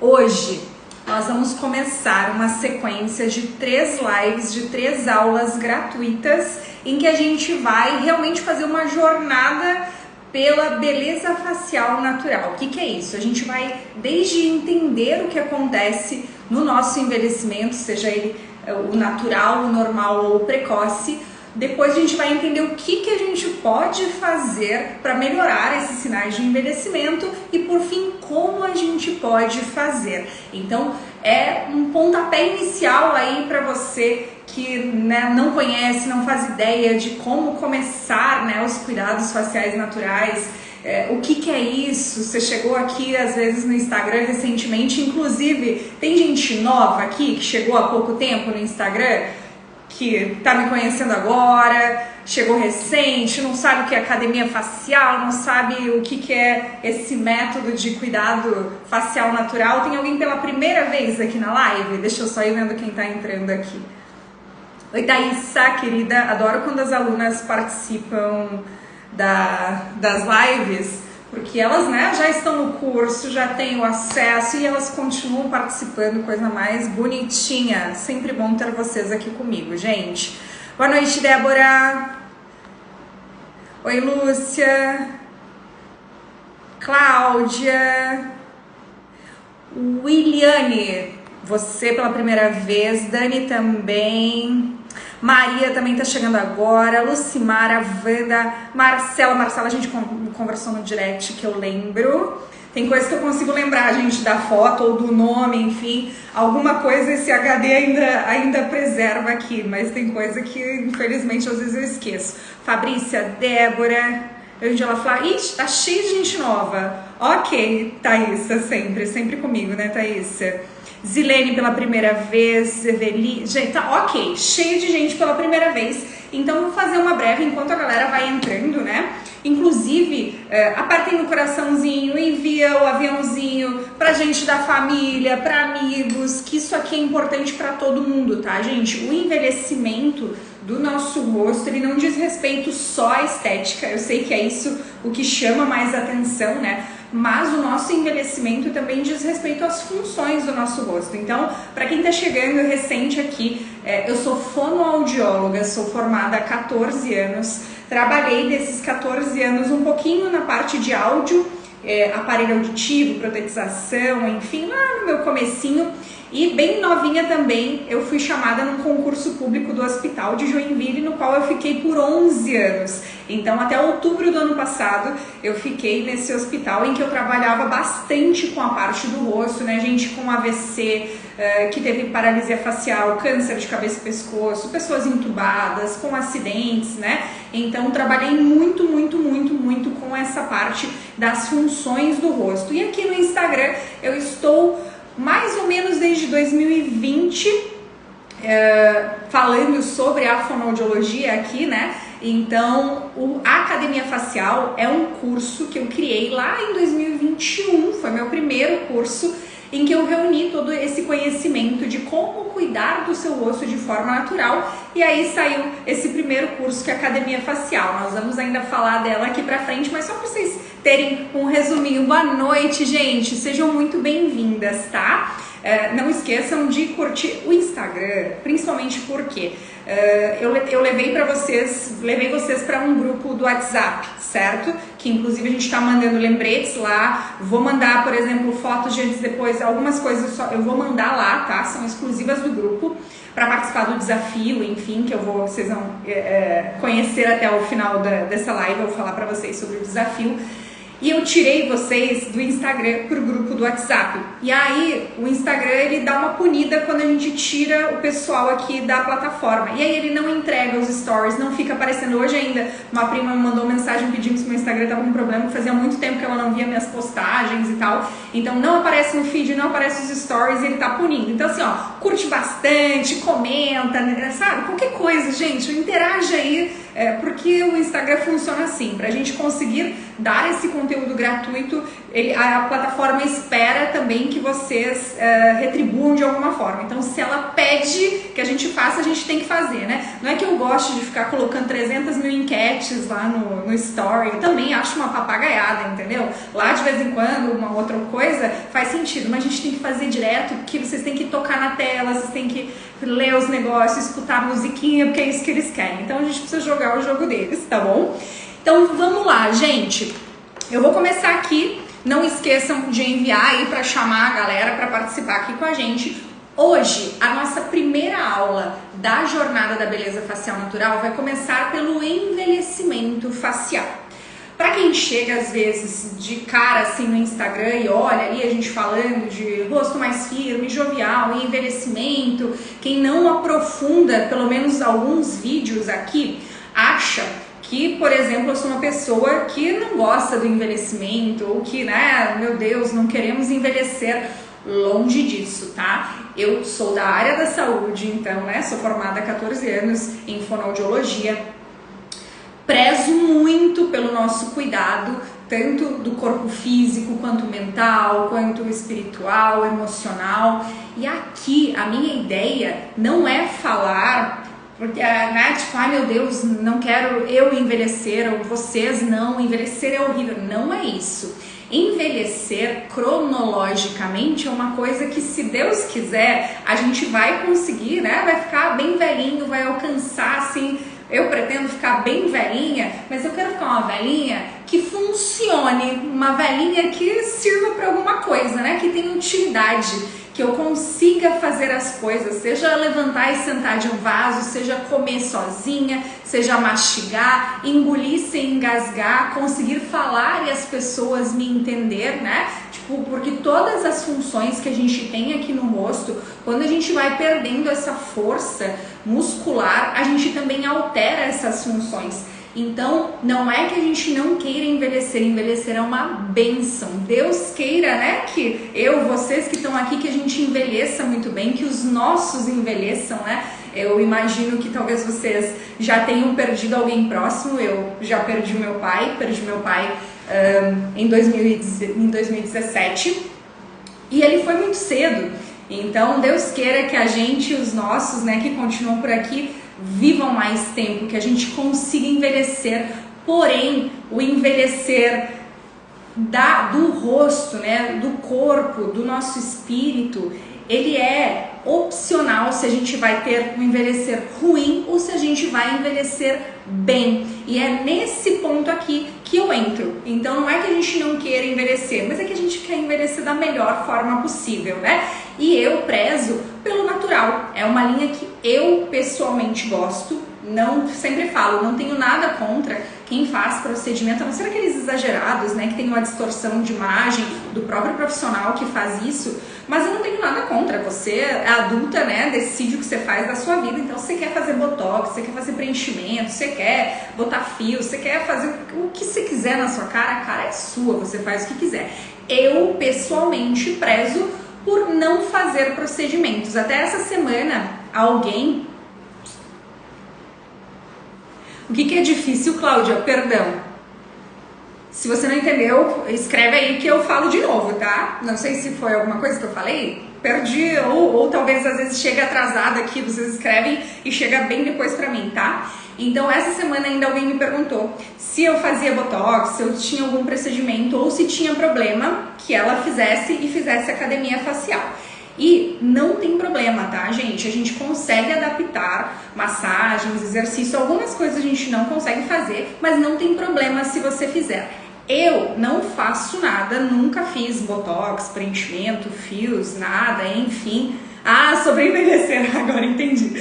Hoje nós vamos começar uma sequência de 3 lives, de 3 aulas gratuitas, em que a gente vai realmente fazer uma jornada pela beleza facial natural. O que é isso? A gente vai desde entender o que acontece no nosso envelhecimento, seja ele o natural, o normal ou o precoce. Depois a gente vai entender o que a gente pode fazer para melhorar esses sinais de envelhecimento e, por fim, como a gente pode fazer. Então, é um pontapé inicial aí para você que não conhece, não faz ideia de como começar os cuidados faciais naturais. O que é isso? Você chegou aqui às vezes no Instagram recentemente, inclusive tem gente nova aqui que chegou há pouco tempo no Instagram, que tá me conhecendo agora, chegou recente, não sabe o que é academia facial, não sabe o que é esse método de cuidado facial natural. Tem alguém pela primeira vez aqui na live? Deixa eu só ir vendo quem tá entrando aqui. Oi, Thaísa, querida, adoro quando as alunas participam das lives, porque elas já estão no curso, já têm o acesso e elas continuam participando, coisa mais bonitinha. Sempre bom ter vocês aqui comigo, gente. Boa noite, Débora. Oi, Lúcia. Cláudia. Williane, você pela primeira vez. Dani também. Maria também tá chegando agora, Lucimara, Wanda, Marcela, a gente conversou no direct que eu lembro. Tem coisa que eu consigo lembrar, gente, da foto ou do nome, enfim, alguma coisa esse HD ainda preserva aqui, mas tem coisa que infelizmente às vezes eu esqueço. Fabrícia, Débora, Angela Flá, ixi, tá cheio de gente nova. Ok, Thaísa, sempre comigo, né, Thaísa? Zilene pela primeira vez, Eveli, gente, tá ok, cheio de gente pela primeira vez, então vou fazer uma breve enquanto a galera vai entrando, né? Inclusive, apertem no coraçãozinho, envia o aviãozinho pra gente da família, pra amigos, que isso aqui é importante pra todo mundo, tá, gente? O envelhecimento do nosso rosto, ele não diz respeito só à estética, eu sei que é isso o que chama mais atenção, né? Mas o nosso envelhecimento também diz respeito às funções do nosso rosto. Então, para quem está chegando recente aqui, eu sou fonoaudióloga, sou formada há 14 anos, trabalhei desses 14 anos um pouquinho na parte de áudio, aparelho auditivo, protetização, enfim, lá no meu comecinho. E bem novinha também, eu fui chamada num concurso público do Hospital de Joinville, no qual eu fiquei por 11 anos. Então, até outubro do ano passado, eu fiquei nesse hospital em que eu trabalhava bastante com a parte do rosto, né, gente com AVC, que teve paralisia facial, câncer de cabeça e pescoço, pessoas entubadas, com acidentes, né? Então, trabalhei muito com essa parte das funções do rosto. E aqui no Instagram, eu estou mais ou menos desde 2020 falando sobre a fonoaudiologia aqui, né? Então, a Academia Facial é um curso que eu criei lá em 2021, foi meu primeiro curso, em que eu reuni todo esse conhecimento de como cuidar do seu rosto de forma natural, e aí saiu esse primeiro curso que é a Academia Facial. Nós vamos ainda falar dela aqui pra frente, mas só pra vocês terem um resuminho. Boa noite, gente, sejam muito bem-vindas, tá? Não esqueçam de curtir o Instagram, principalmente porque eu levei vocês para um grupo do WhatsApp, certo? Que inclusive a gente está mandando lembretes lá. Vou mandar, por exemplo, fotos de antes e depois, algumas coisas só eu vou mandar lá, tá? São exclusivas do grupo para participar do desafio, enfim, que vocês vão conhecer até o final dessa live. Eu vou falar para vocês sobre o desafio. E eu tirei vocês do Instagram pro grupo do WhatsApp. E aí, o Instagram, ele dá uma punida quando a gente tira o pessoal aqui da plataforma. E aí, ele não entrega os stories, não fica aparecendo. Hoje ainda, uma prima me mandou mensagem pedindo se meu Instagram tava com um problema, que fazia muito tempo que ela não via minhas postagens e tal. Então, não aparece no feed, não aparece os stories e ele tá punindo. Então, assim, ó, curte bastante, comenta, sabe? Qualquer coisa, gente, interage aí, porque o Instagram funciona assim, pra gente conseguir dar esse conteúdo gratuito, a plataforma espera também que vocês retribuam de alguma forma. Então, se ela pede que a gente faça, a gente tem que fazer, né? Não é que eu gosto de ficar colocando 300 mil enquetes lá no story, eu também acho uma papagaiada, entendeu? Lá de vez em quando, uma outra coisa faz sentido, mas a gente tem que fazer direto, porque vocês têm que tocar na tela, vocês têm que ler os negócios, escutar a musiquinha, porque é isso que eles querem. Então, a gente precisa jogar o jogo deles, tá bom? Então, vamos lá, gente. Eu vou começar aqui. Não esqueçam de enviar aí para chamar a galera para participar aqui com a gente. Hoje, a nossa primeira aula da Jornada da Beleza Facial Natural vai começar pelo envelhecimento facial. Para quem chega às vezes de cara assim no Instagram e olha ali a gente falando de rosto mais firme, jovial, envelhecimento, quem não aprofunda pelo menos alguns vídeos aqui, acha que, por exemplo, eu sou uma pessoa que não gosta do envelhecimento ou que, né, meu Deus, não queremos envelhecer. Longe disso, tá? Eu sou da área da saúde, então, né, sou formada há 14 anos em fonoaudiologia. Prezo muito pelo nosso cuidado, tanto do corpo físico, quanto mental, quanto espiritual, emocional. E aqui, a minha ideia não é falar... Porque, né, tipo, ai meu Deus, não quero eu envelhecer, ou vocês não, envelhecer é horrível. Não é isso. Envelhecer cronologicamente é uma coisa que, se Deus quiser, a gente vai conseguir, né, vai ficar bem velhinho, vai alcançar, assim, eu pretendo ficar bem velhinha, mas eu quero ficar uma velhinha que funcione, uma velhinha que sirva para alguma coisa, né, que tenha utilidade, que eu consiga fazer as coisas, seja levantar e sentar de um vaso, seja comer sozinha, seja mastigar, engolir sem engasgar, conseguir falar e as pessoas me entender, né? Tipo, porque todas as funções que a gente tem aqui no rosto, quando a gente vai perdendo essa força muscular, a gente também altera essas funções. Então, não é que a gente não queira envelhecer, envelhecer é uma bênção. Deus queira, né, que eu, vocês que estão aqui, que a gente envelheça muito bem, que os nossos envelheçam, né? Eu imagino que talvez vocês já tenham perdido alguém próximo. Eu já perdi meu pai em 2017 e ele foi muito cedo. Então, Deus queira que a gente, os nossos, né, que continuam por aqui, vivam mais tempo, que a gente consiga envelhecer. Porém, o envelhecer do rosto, né, do corpo, do nosso espírito, ele é opcional se a gente vai ter um envelhecer ruim ou se a gente vai envelhecer bem. E é nesse ponto aqui que eu entro. Então não é que a gente não queira envelhecer, mas é que a gente quer envelhecer da melhor forma possível, né? E eu prezo pelo natural. É uma linha que eu pessoalmente gosto. Não, sempre falo, não tenho nada contra quem faz procedimento, a não ser aqueles exagerados, né, que tem uma distorção de imagem do próprio profissional que faz isso, mas eu não tenho nada contra. Você é adulta, né, decide o que você faz da sua vida. Então, você quer fazer botox, você quer fazer preenchimento, você quer botar fio, você quer fazer o que você quiser na sua cara, a cara é sua, você faz o que quiser. Eu, pessoalmente, prezo por não fazer procedimentos. Até essa semana, alguém... O que é difícil, Cláudia? Perdão. Se você não entendeu, escreve aí que eu falo de novo, tá? Não sei se foi alguma coisa que eu falei, perdi, ou talvez às vezes chega atrasada aqui, vocês escrevem e chega bem depois pra mim, tá? Então, essa semana ainda alguém me perguntou se eu fazia botox, se eu tinha algum procedimento ou se tinha problema que ela fizesse e fizesse academia facial. E não tem problema, tá, gente? A gente consegue adaptar massagens, exercício, algumas coisas a gente não consegue fazer, mas não tem problema se você fizer. Eu não faço nada, nunca fiz botox, preenchimento, fios, nada, enfim. Ah, sobre envelhecer, agora entendi.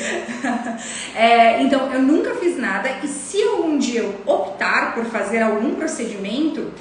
Então, eu nunca fiz nada e se algum dia eu optar por fazer algum procedimento,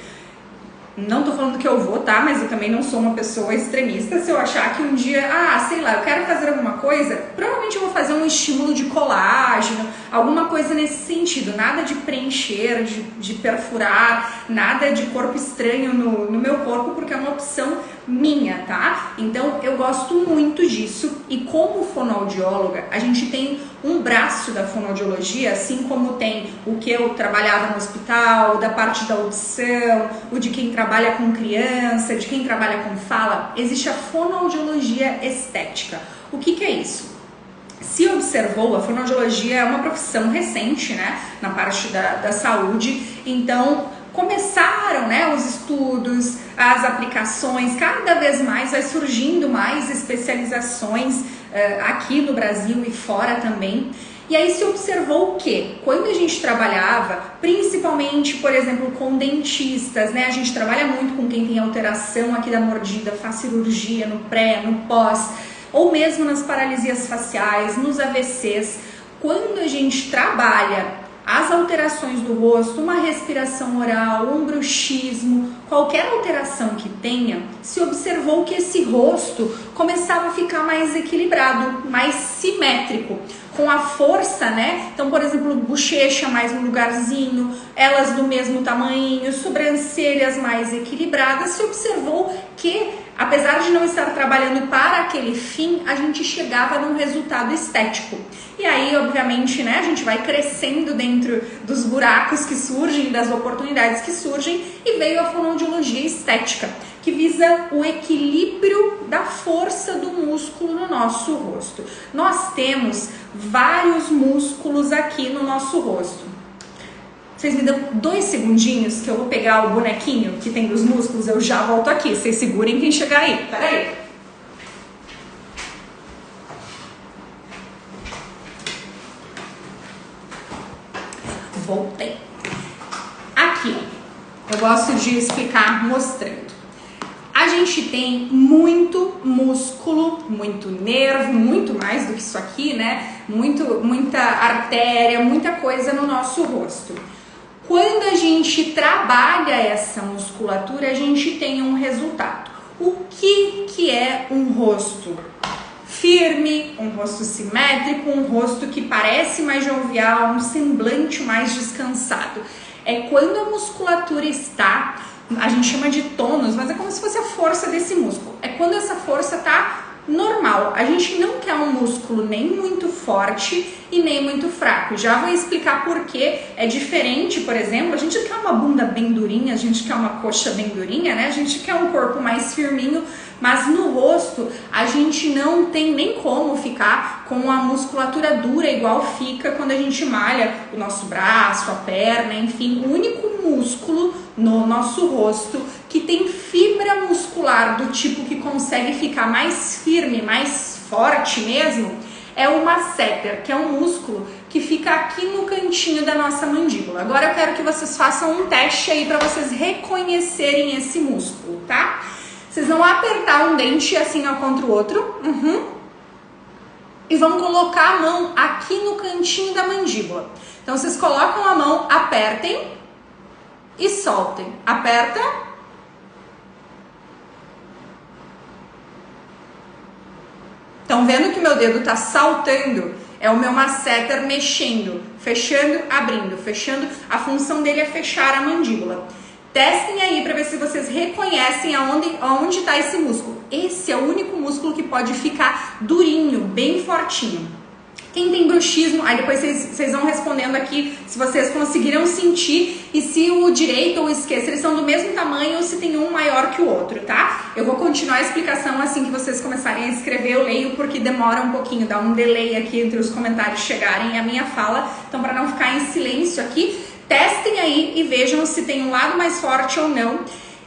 não tô falando que eu vou, tá? Mas eu também não sou uma pessoa extremista. Se eu achar que um dia, sei lá, eu quero fazer alguma coisa, provavelmente eu vou fazer um estímulo de colágeno. alguma coisa nesse sentido, nada de preencher, de perfurar, nada de corpo estranho no meu corpo, porque é uma opção minha, tá? Então eu gosto muito disso, e como fonoaudióloga, a gente tem um braço da fonoaudiologia, assim como tem o que eu trabalhava no hospital, da parte da audição, o de quem trabalha com criança, de quem trabalha com fala, existe a fonoaudiologia estética. O que é isso? Se observou, a fonoaudiologia é uma profissão recente, né, na parte da saúde, então começaram, né, os estudos, as aplicações, cada vez mais vai surgindo mais especializações aqui no Brasil e fora também. E aí se observou o quê? Quando a gente trabalhava, principalmente, por exemplo, com dentistas, né, a gente trabalha muito com quem tem alteração aqui da mordida, faz cirurgia no pré, no pós, ou mesmo nas paralisias faciais, nos AVCs, quando a gente trabalha as alterações do rosto, uma respiração oral, um bruxismo, qualquer alteração que tenha, se observou que esse rosto começava a ficar mais equilibrado, mais simétrico, com a força, né? Então, por exemplo, bochecha mais no lugarzinho, elas do mesmo tamanho, sobrancelhas mais equilibradas, se observou que, apesar de não estar trabalhando para aquele fim, a gente chegava num resultado estético. E aí, obviamente, né, a gente vai crescendo dentro dos buracos que surgem, das oportunidades que surgem, e veio a fonoaudiologia estética, que visa o equilíbrio da força do músculo no nosso rosto. Nós temos vários músculos aqui no nosso rosto. Vocês me dão 2 segundinhos que eu vou pegar o bonequinho que tem dos músculos, eu já volto aqui. Vocês segurem quem chegar aí. Pera aí. Voltei. Aqui, eu gosto de explicar mostrando. A gente tem muito músculo, muito nervo, muito mais do que isso aqui, né? Muita artéria, muita coisa no nosso rosto. Quando a gente trabalha essa musculatura, a gente tem um resultado. O que é um rosto firme, um rosto simétrico, um rosto que parece mais jovial, um semblante mais descansado? É quando a musculatura está, a gente chama de tônus, mas é como se fosse a força desse músculo. É quando essa força está normal. A gente não quer um músculo nem muito forte e nem muito fraco. Já vou explicar por que é diferente. Por exemplo, a gente quer uma bunda bem durinha, a gente quer uma coxa bem durinha, né? A gente quer um corpo mais firminho, mas no rosto a gente não tem nem como ficar com a musculatura dura igual fica quando a gente malha o nosso braço, a perna, enfim. O único músculo no nosso rosto que tem fibra muscular do tipo que consegue ficar mais firme, mais forte mesmo, é o masseter, que é um músculo que fica aqui no cantinho da nossa mandíbula. Agora eu quero que vocês façam um teste aí para vocês reconhecerem esse músculo, tá? Vocês vão apertar um dente assim ó contra o outro, e vão colocar a mão aqui no cantinho da mandíbula. Então vocês colocam a mão, apertem e soltem. Aperta. Estão vendo que meu dedo está saltando? É o meu masseter mexendo, fechando, abrindo, fechando. A função dele é fechar a mandíbula. Testem aí para ver se vocês reconhecem aonde está esse músculo. Esse é o único músculo que pode ficar durinho, bem fortinho. Quem tem bruxismo, aí depois vocês vão respondendo aqui se vocês conseguiram sentir e se o direito ou o esquerdo, se eles são do mesmo tamanho ou se tem um maior que o outro, tá? Eu vou continuar a explicação assim que vocês começarem a escrever, eu leio porque demora um pouquinho, dá um delay aqui entre os comentários chegarem e a minha fala, então para não ficar em silêncio aqui, testem aí e vejam se tem um lado mais forte ou não.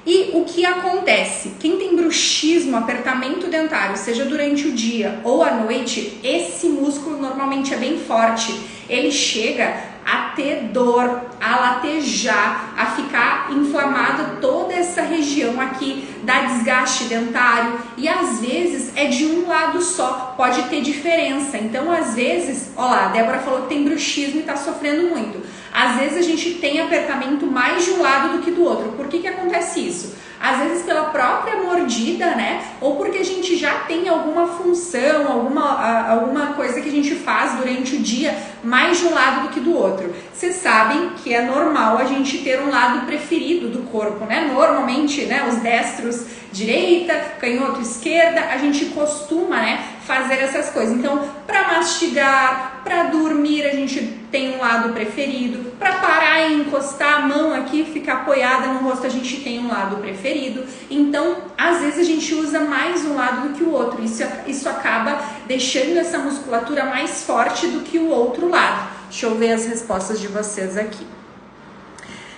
E o que acontece? Quem tem bruxismo, apertamento dentário, seja durante o dia ou à noite, esse músculo normalmente é bem forte. Ele chega a ter dor, a latejar, a ficar inflamado toda essa região aqui, dá desgaste dentário e às vezes é de um lado só, pode ter diferença. Então às vezes, ó lá, a Débora falou que tem bruxismo e tá sofrendo muito. Às vezes a gente tem apertamento mais de um lado do que do outro. Por que acontece isso? Às vezes pela própria mordida, né? Ou porque a gente já tem alguma função, alguma coisa que a gente faz durante o dia mais de um lado do que do outro. Vocês sabem que é normal a gente ter um lado preferido do corpo, né? Normalmente, né, os destros direita, canhoto esquerda, a gente costuma, né, fazer essas coisas. Então, para mastigar, para dormir, a gente tem um lado preferido. Para parar e encostar a mão aqui, ficar apoiada no rosto, a gente tem um lado preferido. Então, às vezes a gente usa mais um lado do que o outro. Isso acaba deixando essa musculatura mais forte do que o outro lado. Deixa eu ver as respostas de vocês aqui.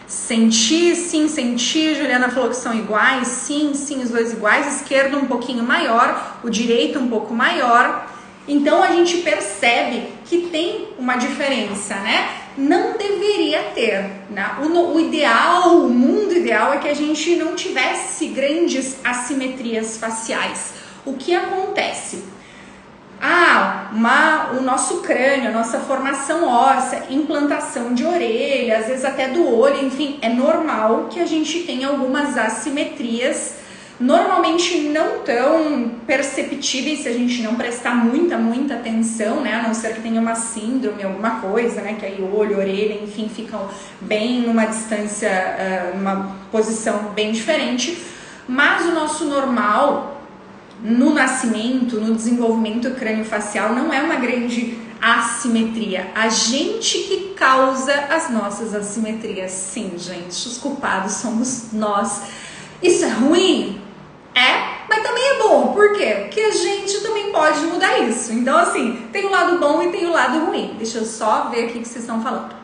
Senti, sim, senti. Juliana falou que são iguais. Sim, sim, os dois iguais. Esquerdo um pouquinho maior, o direito um pouco maior. Então a gente percebe que tem uma diferença, né? Não deveria ter, né? O ideal, o mundo ideal é que a gente não tivesse grandes assimetrias faciais. O que acontece? O nosso crânio, a nossa formação óssea, implantação de orelha, às vezes até do olho, enfim, é normal que a gente tenha algumas assimetrias, normalmente não tão perceptíveis se a gente não prestar muita atenção, né, a não ser que tenha uma síndrome, alguma coisa, né, que aí olho, orelha, enfim, ficam bem numa distância, numa posição bem diferente, mas o nosso normal no nascimento, no desenvolvimento crânio-facial, não é uma grande assimetria. A gente que causa as nossas assimetrias. Sim, gente, os culpados somos nós. Isso é ruim? É, mas também é bom. Por quê? Porque a gente também pode mudar isso. Então, assim, tem o lado bom e tem o lado ruim. Deixa eu só ver aqui o que vocês estão falando.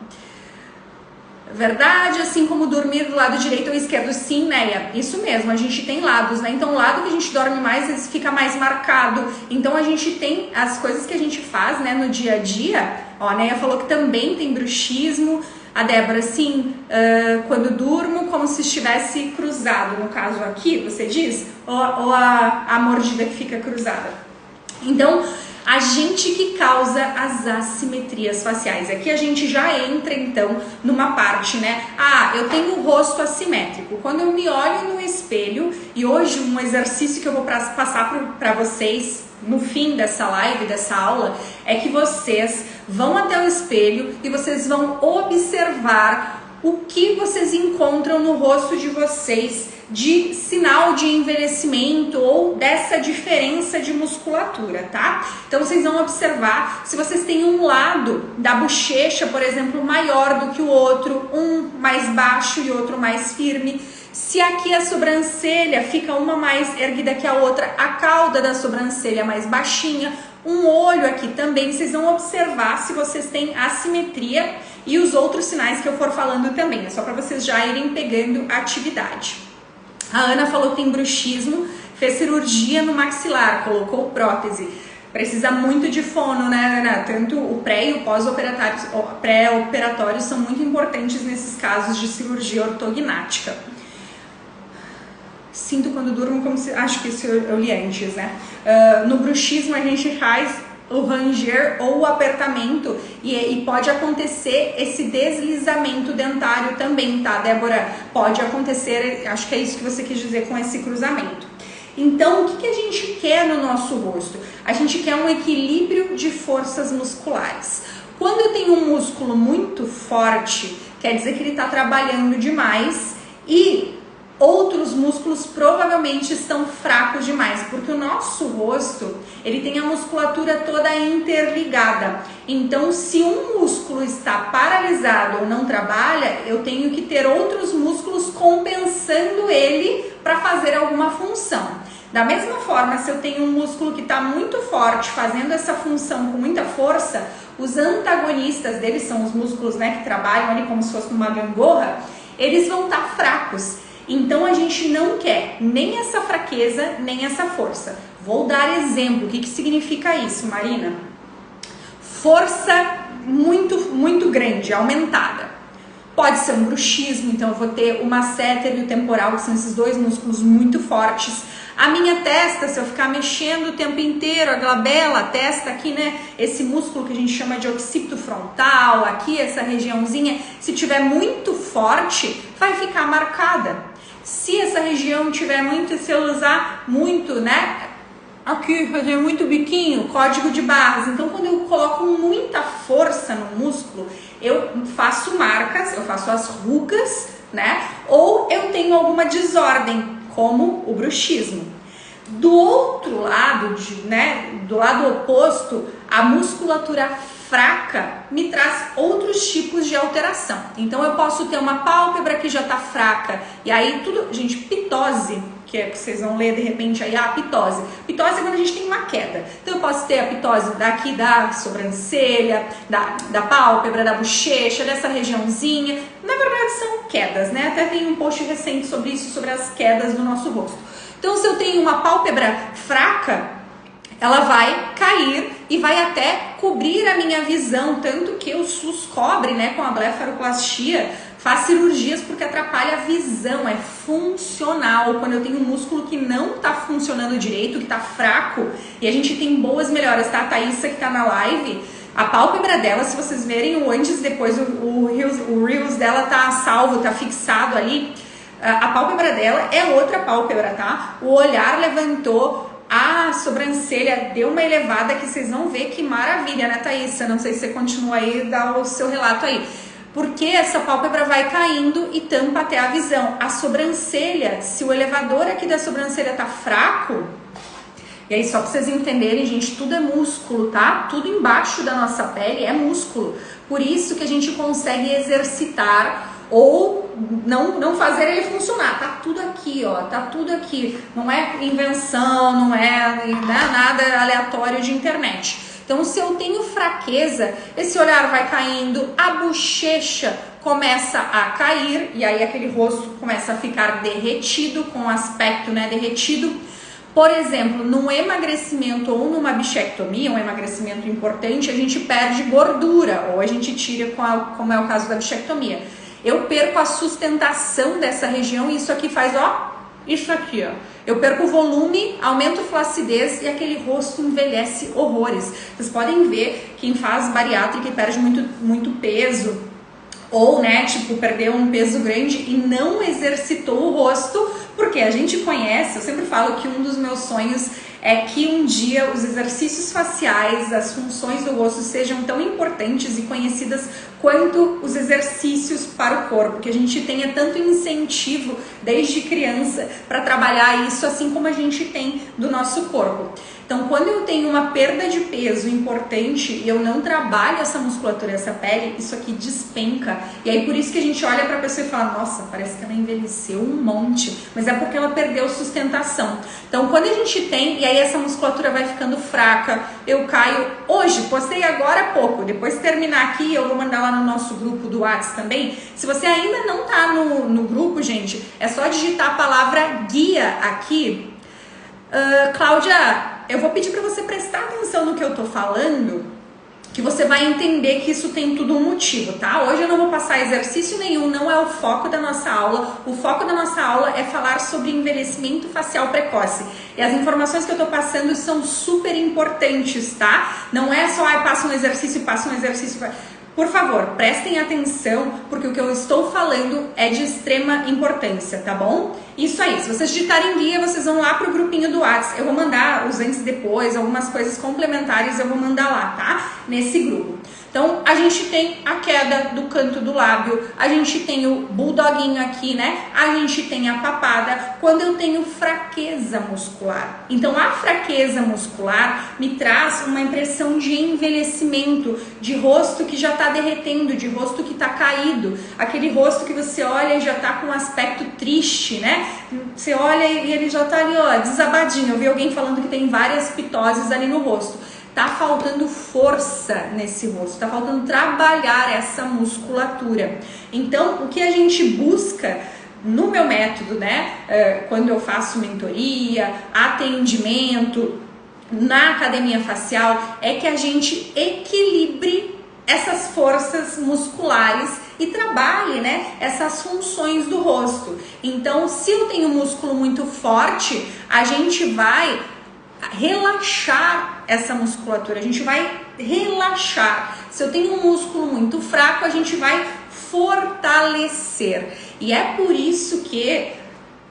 Verdade, assim como dormir do lado direito ou esquerdo, sim, Neia, isso mesmo, a gente tem lados, né, então o lado que a gente dorme mais, ele fica mais marcado, então a gente tem as coisas que a gente faz, né, no dia a dia, ó, a Neia falou que também tem bruxismo, a Débora, sim, quando durmo, como se estivesse cruzado, no caso aqui, você diz, ou a mordida que fica cruzada, então a gente que causa as assimetrias faciais. Aqui a gente já entra então numa parte, né? Eu tenho o rosto assimétrico. Quando eu me olho no espelho, e hoje um exercício que eu vou passar para vocês no fim dessa live, dessa aula, é que vocês vão até o espelho e vocês vão observar o que vocês encontram no rosto de vocês de sinal de envelhecimento ou dessa diferença de musculatura, tá? Então vocês vão observar se vocês têm um lado da bochecha, por exemplo, maior do que o outro, um mais baixo e outro mais firme. Se aqui a sobrancelha fica uma mais erguida que a outra, a cauda da sobrancelha mais baixinha, um olho aqui também, vocês vão observar se vocês têm assimetria e os outros sinais que eu for falando também, é só para vocês já irem pegando a atividade. A Ana falou que tem bruxismo, fez cirurgia no maxilar, colocou prótese. Precisa muito de fono, né, Ana? Tanto o pré e o pós-operatório são muito importantes nesses casos de cirurgia ortognática. Sinto quando durmo como se... Acho que isso eu li antes, né? No bruxismo a gente faz o ranger ou o apertamento e pode acontecer esse deslizamento dentário também, tá, Débora? Pode acontecer, acho que é isso que você quis dizer com esse cruzamento. Então, o que a gente quer no nosso rosto? A gente quer um equilíbrio de forças musculares. Quando eu tenho um músculo muito forte, quer dizer que ele está trabalhando demais e outros músculos provavelmente estão fracos demais, porque o nosso rosto, ele tem a musculatura toda interligada. Então, se um músculo está paralisado ou não trabalha, eu tenho que ter outros músculos compensando ele para fazer alguma função. Da mesma forma, se eu tenho um músculo que está muito forte, fazendo essa função com muita força, os antagonistas dele são os músculos, né, que trabalham ali como se fosse uma gangorra, eles vão estar fracos. Então a gente não quer nem essa fraqueza, nem essa força. Vou dar exemplo. O que significa isso, Marina? Força muito grande, aumentada. Pode ser um bruxismo, então eu vou ter o masseter e o temporal, que são esses dois músculos muito fortes. A minha testa, se eu ficar mexendo o tempo inteiro, a glabela, a testa aqui, né? Esse músculo que a gente chama de occipito frontal, aqui essa regiãozinha, se tiver muito forte, vai ficar marcada. Se essa região tiver muito, se eu usar muito, né? Aqui, fazer muito biquinho, código de barras. Então, quando eu coloco muita força no músculo, eu faço marcas, eu faço as rugas, né? Ou eu tenho alguma desordem, como o bruxismo. Do outro lado, do lado oposto, a musculatura fraca me traz outros tipos de alteração. Então, eu posso ter uma pálpebra que já está fraca, e aí tudo, gente, pitose, que é que vocês vão ler de repente aí, pitose. Pitose é quando a gente tem uma queda. Então eu posso ter a pitose daqui da sobrancelha, da pálpebra, da bochecha, dessa regiãozinha. Na verdade são quedas, né? Até tem um post recente sobre isso, sobre as quedas do nosso rosto. Então se eu tenho uma pálpebra fraca, ela vai cair e vai até cobrir a minha visão, tanto que o SUS cobre, né, com a blefaroplastia, faz cirurgias porque atrapalha a visão, é funcional. Quando eu tenho um músculo que não está funcionando direito, que está fraco, e a gente tem boas melhoras, tá? A Thaísa que está na live, a pálpebra dela, se vocês verem o antes e depois, o Reels dela tá salvo, tá fixado ali, a pálpebra dela é outra pálpebra, tá? O olhar levantou, a sobrancelha deu uma elevada que vocês vão ver que maravilha, né, Thaísa? Não sei se você continua aí, dá o seu relato aí. Porque essa pálpebra vai caindo e tampa até a visão. A sobrancelha, se o elevador aqui da sobrancelha tá fraco, e aí só pra vocês entenderem, gente, tudo é músculo, tá? Tudo embaixo da nossa pele é músculo. Por isso que a gente consegue exercitar ou não fazer ele funcionar. Tá tudo aqui, ó, tá tudo aqui. Não é invenção, não é nada aleatório de internet. Então, se eu tenho fraqueza, esse olhar vai caindo, a bochecha começa a cair, e aí aquele rosto começa a ficar derretido, com o aspecto, né, derretido. Por exemplo, num emagrecimento ou numa bichectomia, um emagrecimento importante, a gente perde gordura, ou a gente tira, como é o caso da bichectomia. Eu perco a sustentação dessa região e isso aqui faz, ó, isso aqui, ó. Eu perco o volume, aumento a flacidez e aquele rosto envelhece horrores. Vocês podem ver quem faz bariátrica e perde muito peso, ou, né, tipo, perdeu um peso grande e não exercitou o rosto, porque a gente conhece, eu sempre falo que um dos meus sonhos é que um dia os exercícios faciais, as funções do rosto sejam tão importantes e conhecidas quanto os exercícios para o corpo, que a gente tenha tanto incentivo desde criança para trabalhar isso, assim como a gente tem do nosso corpo. Então, quando eu tenho uma perda de peso importante e eu não trabalho essa musculatura, essa pele, isso aqui despenca. E aí, por isso que a gente olha para a pessoa e fala, nossa, parece que ela envelheceu um monte. Mas é porque ela perdeu sustentação. Então, quando a gente tem, e aí essa musculatura vai ficando fraca, eu caio. Hoje, postei agora há pouco, depois de terminar aqui, eu vou mandar lá no nosso grupo do WhatsApp também. Se você ainda não tá no grupo, gente, é só digitar a palavra guia aqui. Cláudia, eu vou pedir para você prestar atenção no que eu tô falando, que você vai entender que isso tem tudo um motivo, tá? Hoje eu não vou passar exercício nenhum, não é o foco da nossa aula. O foco da nossa aula é falar sobre envelhecimento facial precoce. E as informações que eu tô passando são super importantes, tá? Não é só, passa um exercício, passa um exercício. Por favor, prestem atenção, porque o que eu estou falando é de extrema importância, tá bom? Isso aí, se vocês digitarem guia, vocês vão lá pro grupinho do WhatsApp. Eu vou mandar os antes e depois, algumas coisas complementares eu vou mandar lá, tá? Nesse grupo. Então, a gente tem a queda do canto do lábio, a gente tem o bulldoguinho aqui, né? A gente tem a papada, quando eu tenho fraqueza muscular. Então, a fraqueza muscular me traz uma impressão de envelhecimento, de rosto que já tá derretendo, de rosto que tá caído. Aquele rosto que você olha e já tá com um aspecto triste, né? Você olha e ele já tá ali, ó, desabadinho. Eu vi alguém falando que tem várias pitoses ali no rosto. Tá faltando força nesse rosto, tá faltando trabalhar essa musculatura. Então, o que a gente busca no meu método, né, quando eu faço mentoria, atendimento, na academia facial, é que a gente equilibre essas forças musculares e trabalhe, né, essas funções do rosto. Então, se eu tenho um músculo muito forte, a gente vai relaxar essa musculatura, a gente vai relaxar. Se eu tenho um músculo muito fraco, a gente vai fortalecer. E é por isso que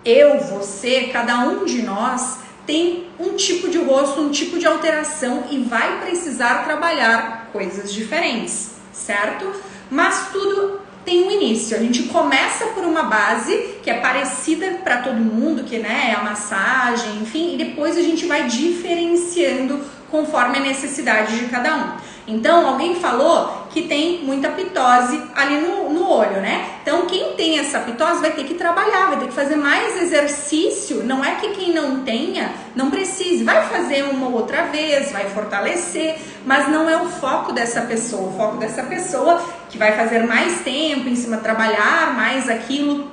eu, você, cada um de nós tem um tipo de rosto, um tipo de alteração e vai precisar trabalhar coisas diferentes, certo? Mas tudo tem um início. A gente começa por uma base que é parecida para todo mundo, que, né, é a massagem, enfim, e depois a gente vai diferenciando conforme a necessidade de cada um. Então, alguém falou que tem muita pitose ali no olho, né? Então, quem tem essa pitose vai ter que trabalhar, vai ter que fazer mais exercício. Não é que quem não tenha, não precise. Vai fazer uma outra vez, vai fortalecer, mas não é o foco dessa pessoa. O foco dessa pessoa que vai fazer mais tempo em cima, trabalhar mais aquilo,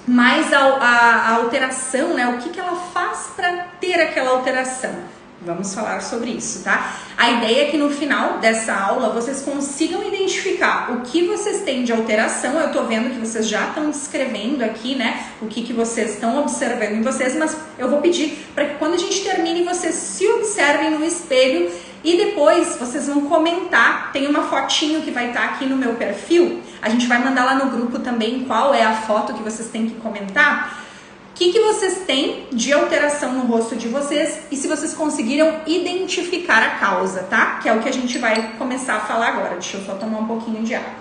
mais a alteração, né? O que ela faz para ter aquela alteração. Vamos falar sobre isso, tá? A ideia é que no final dessa aula vocês consigam identificar o que vocês têm de alteração. Eu tô vendo que vocês já estão descrevendo aqui, né? O que vocês estão observando em vocês, mas eu vou pedir para que quando a gente termine, vocês se observem no espelho e depois vocês vão comentar. Tem uma fotinho que vai estar aqui no meu perfil. A gente vai mandar lá no grupo também qual é a foto que vocês têm que comentar. O que vocês têm de alteração no rosto de vocês e se vocês conseguiram identificar a causa, tá? Que é o que a gente vai começar a falar agora. Deixa eu só tomar um pouquinho de água.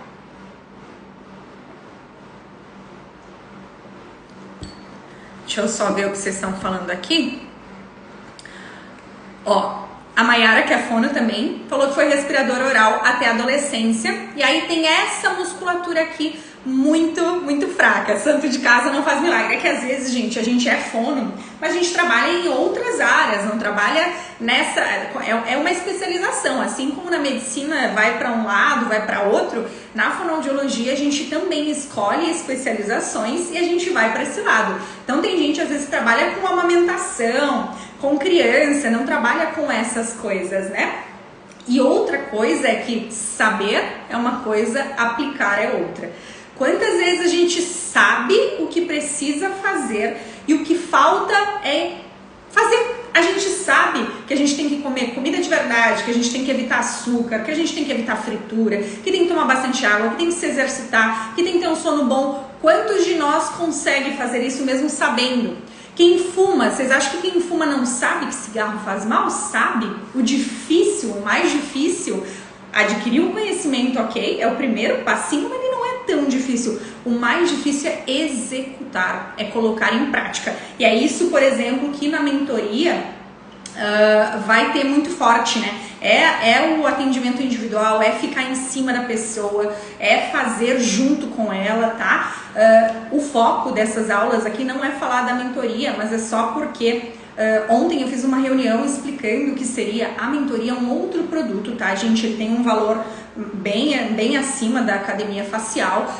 Deixa eu só ver o que vocês estão falando aqui. Ó, a Mayara, que é fono também, falou que foi respirador oral até a adolescência. E aí tem essa musculatura aqui muito fraca. Santo de casa não faz milagre. É que às vezes, gente, a gente é fono, mas a gente trabalha em outras áreas, não trabalha nessa... É uma especialização, assim como na medicina vai para um lado, vai para outro, na fonoaudiologia a gente também escolhe especializações e a gente vai para esse lado. Então tem gente às vezes que trabalha com amamentação, com criança, não trabalha com essas coisas, né? E outra coisa é que saber é uma coisa, aplicar é outra. Quantas vezes a gente sabe o que precisa fazer e o que falta é fazer? A gente sabe que a gente tem que comer comida de verdade, que a gente tem que evitar açúcar, que a gente tem que evitar fritura, que tem que tomar bastante água, que tem que se exercitar, que tem que ter um sono bom. Quantos de nós conseguem fazer isso mesmo sabendo? Quem fuma, vocês acham que quem fuma não sabe que cigarro faz mal? Sabe? O difícil, o mais difícil, adquirir o conhecimento, ok, é o primeiro passinho, mas ele não é tão difícil. O mais difícil é executar, é colocar em prática. E é isso, por exemplo, que na mentoria vai ter muito forte, né? É o atendimento individual, é ficar em cima da pessoa, é fazer junto com ela, tá? O foco dessas aulas aqui não é falar da mentoria, mas é só porque ontem eu fiz uma reunião explicando o que seria a mentoria, um outro produto, tá? A gente tem um valor bem acima da academia facial.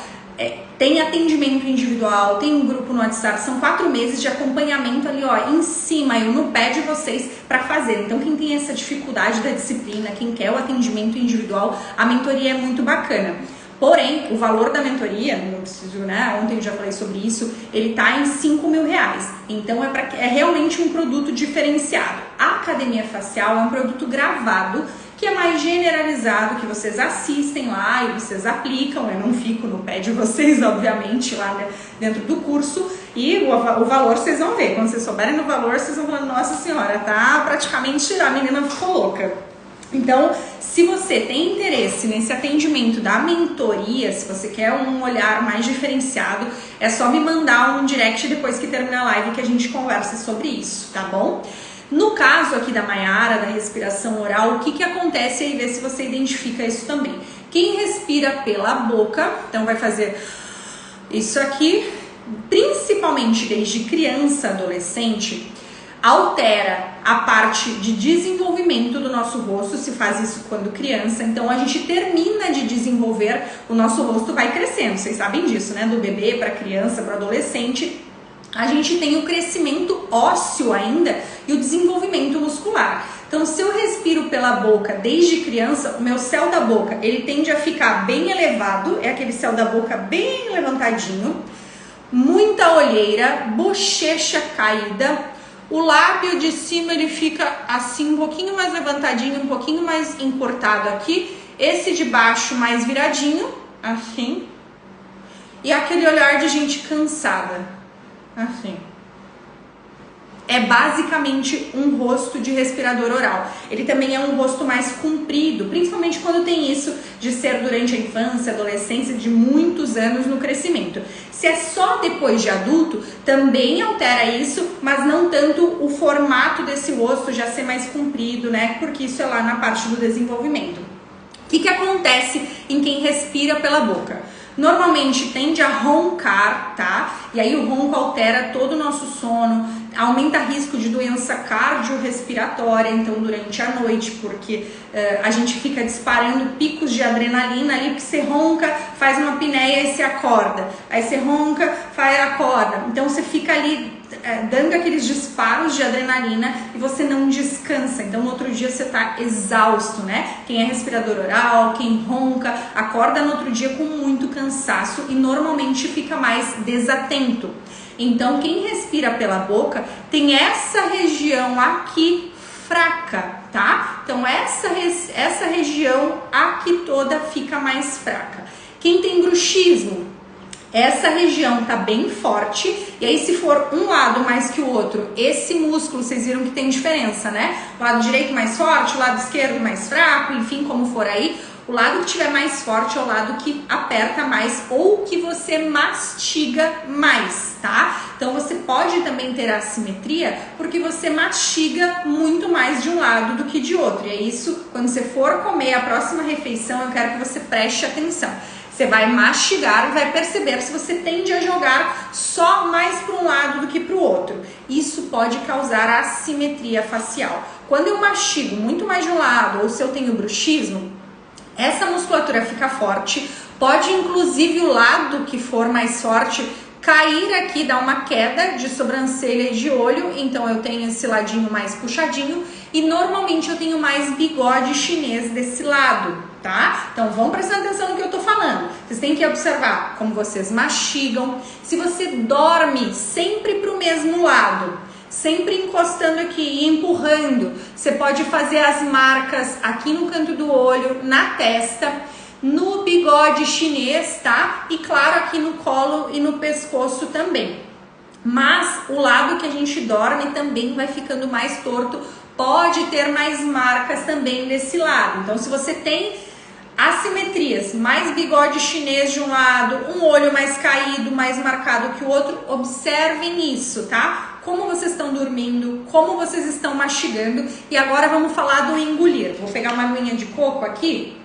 Tem atendimento individual, tem um grupo no WhatsApp, são 4 meses de acompanhamento ali, ó, em cima, eu no pé de vocês para fazer. Então quem tem essa dificuldade da disciplina, quem quer o atendimento individual, a mentoria é muito bacana. Porém, o valor da mentoria, não preciso, né? Ontem eu já falei sobre isso, ele tá em R$5.000. Então é realmente um produto diferenciado. A academia facial é um produto gravado, que é mais generalizado, que vocês assistem lá e vocês aplicam. Eu não fico no pé de vocês, obviamente, lá dentro do curso. E o valor vocês vão ver. Quando vocês souberem do valor, vocês vão falar, nossa senhora, tá praticamente, a menina ficou louca. Então, se você tem interesse nesse atendimento da mentoria, se você quer um olhar mais diferenciado, é só me mandar um direct depois que terminar a live que a gente conversa sobre isso, tá bom? No caso aqui da Mayara, da respiração oral, o que acontece aí? Ver se você identifica isso também. Quem respira pela boca, então vai fazer isso aqui, principalmente desde criança, adolescente, altera a parte de desenvolvimento do nosso rosto, se faz isso quando criança, então a gente termina de desenvolver, o nosso rosto vai crescendo, vocês sabem disso, né? Do bebê para criança, para adolescente, a gente tem o crescimento ósseo ainda e o desenvolvimento muscular. Então, se eu respiro pela boca desde criança, o meu céu da boca, ele tende a ficar bem elevado, é aquele céu da boca bem levantadinho, muita olheira, bochecha caída, o lábio de cima ele fica assim um pouquinho mais levantadinho, um pouquinho mais encurtado aqui, esse de baixo mais viradinho, assim, e aquele olhar de gente cansada, assim. é basicamente um rosto de respirador oral. Ele também é um rosto mais comprido, principalmente quando tem isso de ser durante a infância, adolescência, de muitos anos no crescimento. Se é só depois de adulto, também altera isso, mas não tanto o formato desse rosto já ser mais comprido, né? Porque isso é lá na parte do desenvolvimento. O que acontece em quem respira pela boca? Normalmente tende a roncar, tá? E aí o ronco altera todo o nosso sono, aumenta risco de doença cardiorrespiratória, então durante a noite, porque a gente fica disparando picos de adrenalina ali, porque você ronca, faz uma apneia e você acorda. Aí você ronca, acorda. Então você fica ali dando aqueles disparos de adrenalina e você não descansa. Então no outro dia você tá exausto, né? Quem é respirador oral, quem ronca, acorda no outro dia com muito cansaço e normalmente fica mais desatento. Então quem respira pela boca tem essa região aqui fraca, tá? Então essa região aqui toda fica mais fraca. Quem tem bruxismo, essa região tá bem forte, e aí se for um lado mais que o outro, esse músculo, vocês viram que tem diferença, né? O lado direito mais forte, o lado esquerdo mais fraco, enfim, como for aí, o lado que tiver mais forte é o lado que aperta mais ou que você mastiga mais, tá? Então você pode também ter assimetria porque você mastiga muito mais de um lado do que de outro, e é isso, quando você for comer a próxima refeição, eu quero que você preste atenção. Você vai mastigar e vai perceber se você tende a jogar só mais para um lado do que para o outro. Isso pode causar assimetria facial. Quando eu mastigo muito mais de um lado ou se eu tenho bruxismo, essa musculatura fica forte, pode inclusive o lado que for mais forte cair aqui, dar uma queda de sobrancelha e de olho, então eu tenho esse ladinho mais puxadinho e normalmente eu tenho mais bigode chinês desse lado, tá? Então vão prestando atenção no que eu tô falando. Vocês têm que observar como vocês mastigam, se você dorme sempre pro mesmo lado, sempre encostando aqui e empurrando, você pode fazer as marcas aqui no canto do olho, na testa, no bigode chinês, tá? E claro, aqui no colo e no pescoço também. Mas o lado que a gente dorme também vai ficando mais torto, pode ter mais marcas também desse lado. Então, se você tem assimetrias, mais bigode chinês de um lado, um olho mais caído, mais marcado que o outro, observem isso, tá? Como vocês estão dormindo, como vocês estão mastigando. E agora vamos falar do engolir. Vou pegar uma aguinha de coco aqui.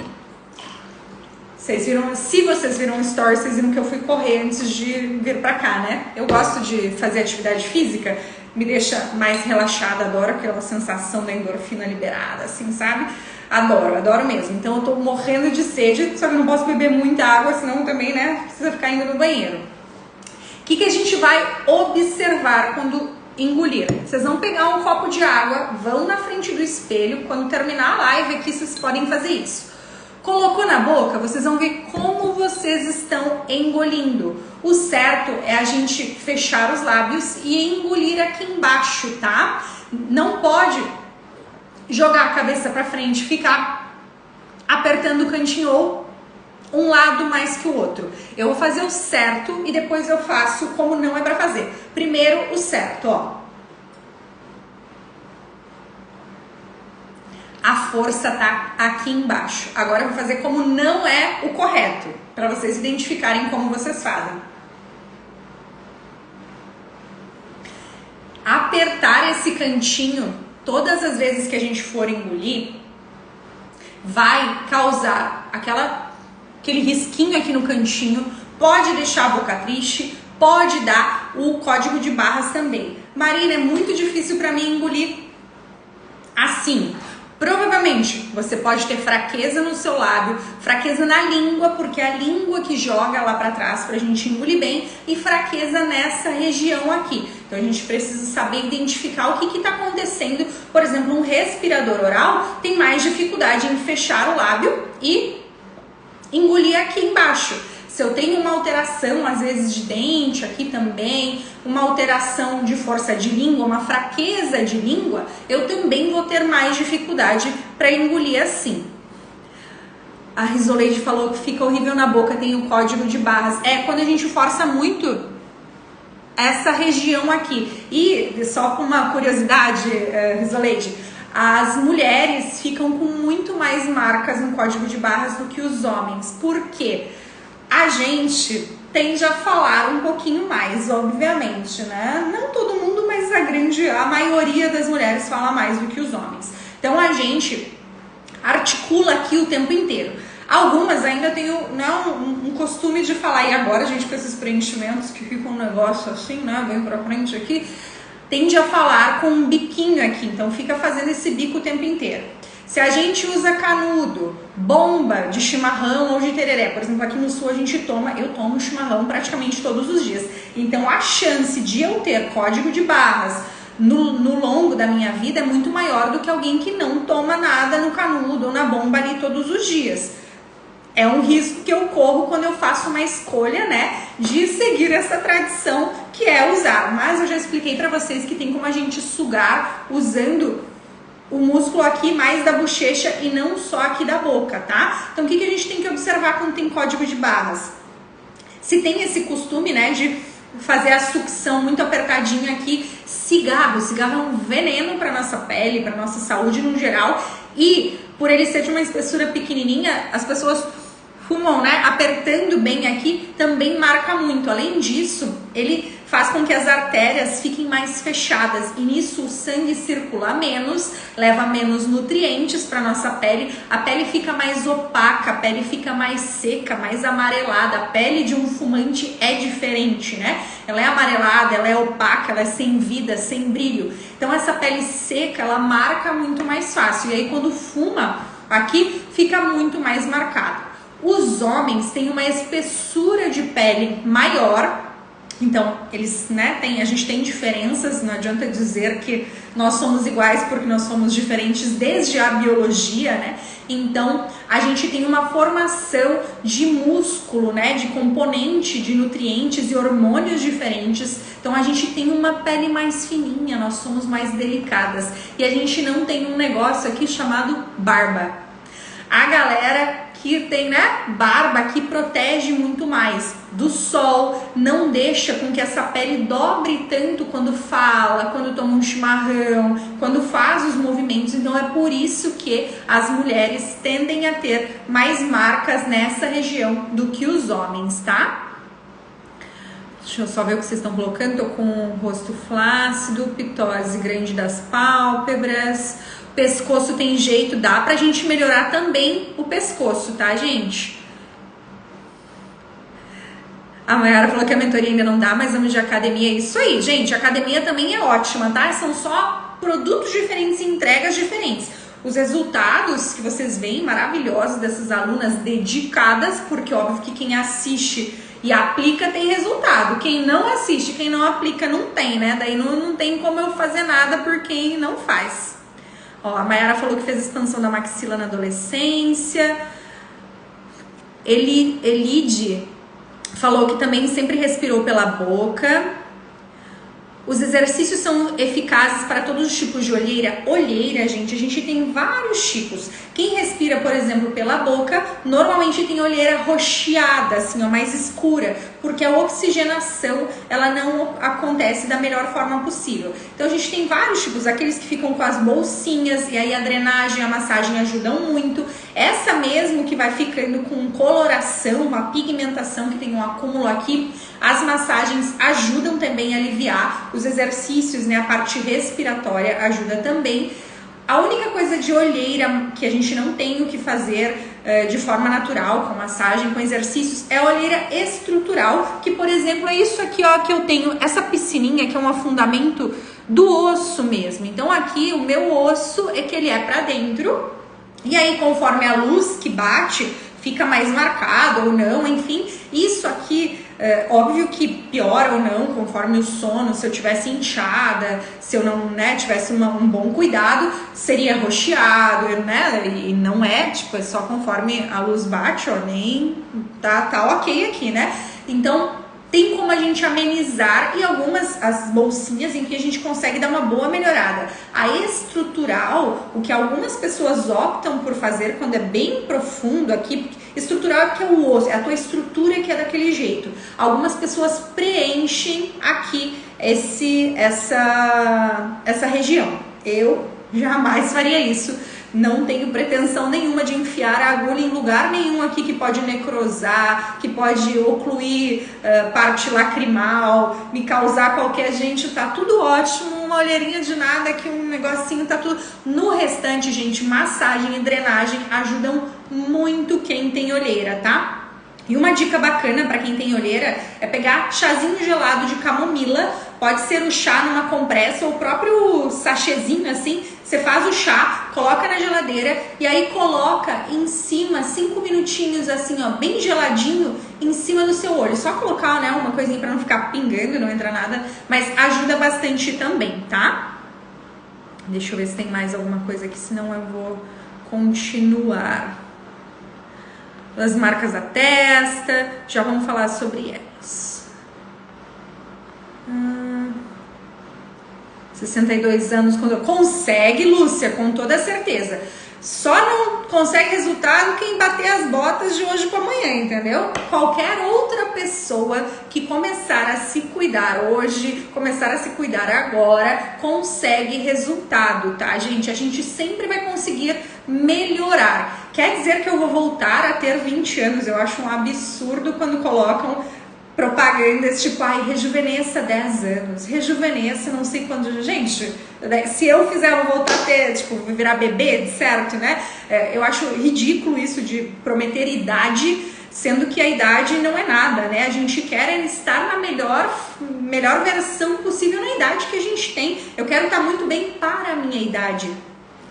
Vocês viram, se vocês viram o story, vocês viram que eu fui correr antes de vir pra cá, né? Eu gosto de fazer atividade física, me deixa mais relaxada, adoro aquela sensação da endorfina liberada, assim, sabe? Adoro mesmo. Então eu tô morrendo de sede, só que eu não posso beber muita água, senão também, né, precisa ficar indo no banheiro. O que a gente vai observar quando engolir? Vocês vão pegar um copo de água, vão na frente do espelho, quando terminar a live aqui vocês podem fazer isso. Colocou na boca, vocês vão ver como vocês estão engolindo. O certo é a gente fechar os lábios e engolir aqui embaixo, tá? Não pode jogar a cabeça pra frente, ficar apertando o cantinho ou um lado mais que o outro. Eu vou fazer o certo e depois eu faço como não é pra fazer. Primeiro o certo, ó. A força tá aqui embaixo. Agora eu vou fazer como não é o correto, para vocês identificarem como vocês fazem. Apertar esse cantinho todas as vezes que a gente for engolir vai causar aquele risquinho aqui no cantinho, pode deixar a boca triste, pode dar o código de barras também. Marina, é muito difícil para mim engolir assim. Provavelmente você pode ter fraqueza no seu lábio, fraqueza na língua, porque é a língua que joga lá para trás pra gente engolir bem, e fraqueza nessa região aqui. Então a gente precisa saber identificar o que está acontecendo. Por exemplo, um respirador oral tem mais dificuldade em fechar o lábio e engolir aqui embaixo. Se eu tenho uma alteração, às vezes de dente aqui também, uma alteração de força de língua, uma fraqueza de língua, eu também vou ter mais dificuldade para engolir assim. A Risoleide falou que fica horrível na boca, tem o código de barras. Quando a gente força muito essa região aqui. E só com uma curiosidade, Risoleide, as mulheres ficam com muito mais marcas no código de barras do que os homens. Por quê? A gente tende a falar um pouquinho mais, obviamente, né? Não todo mundo, mas a maioria das mulheres fala mais do que os homens. Então a gente articula aqui o tempo inteiro. Algumas ainda têm um costume de falar, e agora, gente, com esses preenchimentos que ficam um negócio assim, né? Bem pra frente aqui, tende a falar com um biquinho aqui, então fica fazendo esse bico o tempo inteiro. Se a gente usa canudo, bomba de chimarrão ou de tereré, por exemplo, aqui no sul eu tomo chimarrão praticamente todos os dias. Então a chance de eu ter código de barras no longo da minha vida é muito maior do que alguém que não toma nada no canudo ou na bomba ali todos os dias. É um risco que eu corro quando eu faço uma escolha, né, de seguir essa tradição que é usar. Mas eu já expliquei para vocês que tem como a gente sugar usando o músculo aqui mais da bochecha e não só aqui da boca, tá? Então o que a gente tem que observar quando tem código de barras? Se tem esse costume, né, de fazer a sucção muito apertadinha aqui, cigarro é um veneno para nossa pele, para nossa saúde no geral, e por ele ser de uma espessura pequenininha, as pessoas fumam, né, apertando bem aqui, também marca muito. Além disso, ele faz com que as artérias fiquem mais fechadas e nisso o sangue circula menos, leva menos nutrientes para nossa pele, a pele fica mais opaca, a pele fica mais seca, mais amarelada. A pele de um fumante é diferente, né? Ela é amarelada, ela é opaca, ela é sem vida, sem brilho. Então essa pele seca, ela marca muito mais fácil. E aí quando fuma, aqui fica muito mais marcado. Os homens têm uma espessura de pele maior, então eles, né, a gente tem diferenças, não adianta dizer que nós somos iguais porque nós somos diferentes desde a biologia, né? Então a gente tem uma formação de músculo, né, de componente, de nutrientes e hormônios diferentes. Então a gente tem uma pele mais fininha, nós somos mais delicadas e a gente não tem um negócio aqui chamado barba. A galera que tem, né, barba, que protege muito mais do sol, não deixa com que essa pele dobre tanto quando fala, quando toma um chimarrão, quando faz os movimentos. Então é por isso que as mulheres tendem a ter mais marcas nessa região do que os homens, tá? Deixa eu só ver o que vocês estão colocando. Tô com o rosto flácido, pitose grande das pálpebras. Pescoço tem jeito, dá pra gente melhorar também o pescoço, tá, gente? A Mayara falou que a mentoria ainda não dá, mas vamos de academia. É isso aí, gente. A academia também é ótima, tá? São só produtos diferentes e entregas diferentes. Os resultados que vocês veem maravilhosos dessas alunas dedicadas, porque óbvio que quem assiste e aplica tem resultado. Quem não assiste, quem não aplica não tem, né? Daí não tem como eu fazer nada por quem não faz. Ó, a Mayara falou que fez expansão da maxila na adolescência. Elide falou que também sempre respirou pela boca. Os exercícios são eficazes para todos os tipos de olheira. Olheira, gente, a gente tem vários tipos. Quem respira, por exemplo, pela boca, normalmente tem olheira roxeada, assim, ó, mais escura, porque a oxigenação, ela não acontece da melhor forma possível. Então a gente tem vários tipos, aqueles que ficam com as bolsinhas, e aí a drenagem, a massagem ajudam muito. Essa mesmo que vai ficando com coloração, uma pigmentação que tem um acúmulo aqui, as massagens ajudam também a aliviar. Os exercícios, né, a parte respiratória ajuda também. A única coisa de olheira que a gente não tem o que fazer de forma natural, com massagem, com exercícios, é a olheira estrutural, que, por exemplo, é isso aqui, ó, que eu tenho, essa piscininha, que é um afundamento do osso mesmo. Então aqui o meu osso é que ele é pra dentro, e aí conforme a luz que bate, fica mais marcado ou não, enfim, isso aqui, óbvio que piora ou não conforme o sono. Se eu tivesse inchada, se eu não, né, tivesse um bom cuidado, seria roxeado, né, e não é, tipo, é só conforme a luz bate, ó, nem tá ok aqui, né. Então tem como a gente amenizar, e algumas, as bolsinhas em que a gente consegue dar uma boa melhorada. A estrutural, o que algumas pessoas optam por fazer quando é bem profundo aqui, estrutural é porque é o osso, é a tua estrutura que é daquele jeito. Algumas pessoas preenchem aqui essa região. Eu jamais faria isso. Não tenho pretensão nenhuma de enfiar a agulha em lugar nenhum aqui que pode necrosar, que pode ocluir parte lacrimal, me causar qualquer... Gente, tá tudo ótimo, uma olheirinha de nada aqui, um negocinho, tá tudo... No restante, gente, massagem e drenagem ajudam muito quem tem olheira, tá? E uma dica bacana para quem tem olheira é pegar chazinho gelado de camomila, pode ser o chá numa compressa ou o próprio sachêzinho assim, você faz o chá, coloca na geladeira e aí coloca em cima 5 minutinhos assim, ó, bem geladinho em cima do seu olho. Só colocar, né, uma coisinha para não ficar pingando, não entra nada, mas ajuda bastante também, tá? Deixa eu ver se tem mais alguma coisa aqui, senão eu vou continuar. As marcas da testa, já vamos falar sobre elas. 62 anos, consegue, Lúcia, com toda certeza. Só não consegue resultado quem bater as botas de hoje para amanhã, entendeu? Qualquer outra pessoa que começar a se cuidar hoje, começar a se cuidar agora, consegue resultado, tá, gente? A gente sempre vai conseguir melhorar. Quer dizer que eu vou voltar a ter 20 anos? Eu acho um absurdo quando colocam propagandas tipo, ai, rejuvenesça 10 anos, rejuvenesça não sei quando. Gente, se eu fizer, eu vou voltar a ter, tipo, virar bebê, certo, né? Eu acho ridículo isso de prometer idade, sendo que a idade não é nada, né? A gente quer estar na melhor versão possível na idade que a gente tem. Eu quero estar muito bem para a minha idade.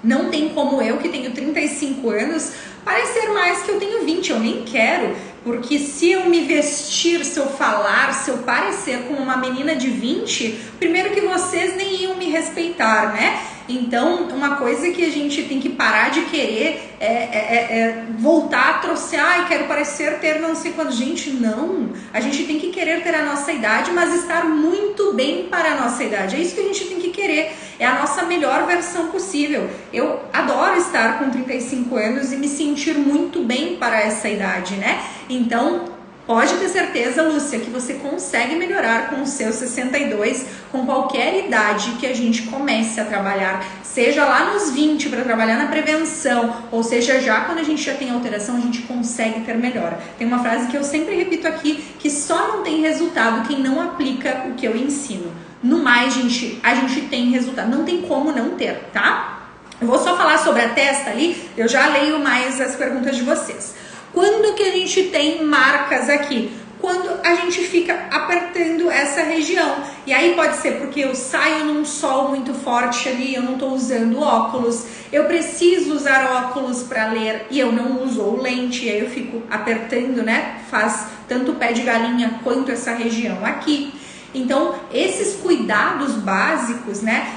Não tem como eu, que tenho 35 anos, parecer mais que eu tenho 20, eu nem quero, porque se eu me vestir, se eu falar, se eu parecer com uma menina de 20, primeiro que vocês nem iam me respeitar, né? Então, uma coisa que a gente tem que parar de querer é voltar a trouxer, ai, quero parecer ter não sei quanto. Gente, não. A gente tem que querer ter a nossa idade, mas estar muito bem para a nossa idade. É isso que a gente tem que querer. É a nossa melhor versão possível. Eu adoro estar com 35 anos e me sentir muito bem para essa idade, né? Então, pode ter certeza, Lúcia, que você consegue melhorar com os seus 62, com qualquer idade que a gente comece a trabalhar, seja lá nos 20 para trabalhar na prevenção, ou seja já quando a gente já tem alteração, a gente consegue ter melhora. Tem uma frase que eu sempre repito aqui, que só não tem resultado quem não aplica o que eu ensino. No mais, gente, a gente tem resultado, não tem como não ter, tá? Eu vou só falar sobre a testa ali, eu já leio mais as perguntas de vocês. Quando que a gente tem marcas aqui? Quando a gente fica apertando essa região. E aí pode ser porque eu saio num sol muito forte ali, eu não estou usando óculos, eu preciso usar óculos para ler e eu não uso lente, e aí eu fico apertando, né? Faz tanto o pé de galinha quanto essa região aqui. Então, esses cuidados básicos, né,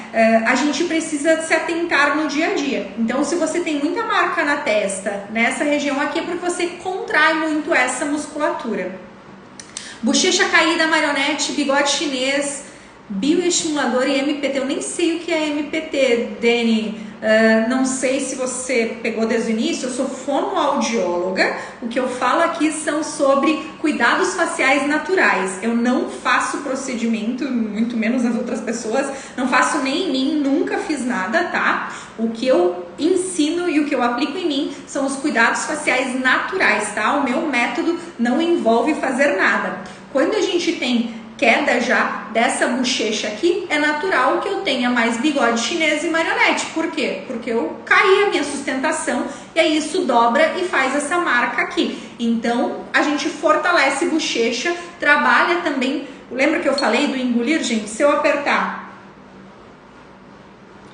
a gente precisa se atentar no dia a dia. Então, se você tem muita marca na testa, nessa região aqui, é porque você contrai muito essa musculatura. Bochecha caída, marionete, bigode chinês, bioestimulador e MPT. Eu nem sei o que é MPT, Dani. Não sei se você pegou desde o início, eu sou fonoaudióloga. O que eu falo aqui são sobre cuidados faciais naturais. Eu não faço procedimento, muito menos as outras pessoas, não faço nem em mim, nunca fiz nada, tá? O que eu ensino e o que eu aplico em mim são os cuidados faciais naturais, tá? O meu método não envolve fazer nada. Quando a gente tem queda já dessa bochecha aqui, é natural que eu tenha mais bigode chinês e marionete. Por quê? Porque eu caí a minha sustentação e aí isso dobra e faz essa marca aqui. Então, a gente fortalece bochecha, trabalha também... Lembra que eu falei do engolir, gente? Se eu apertar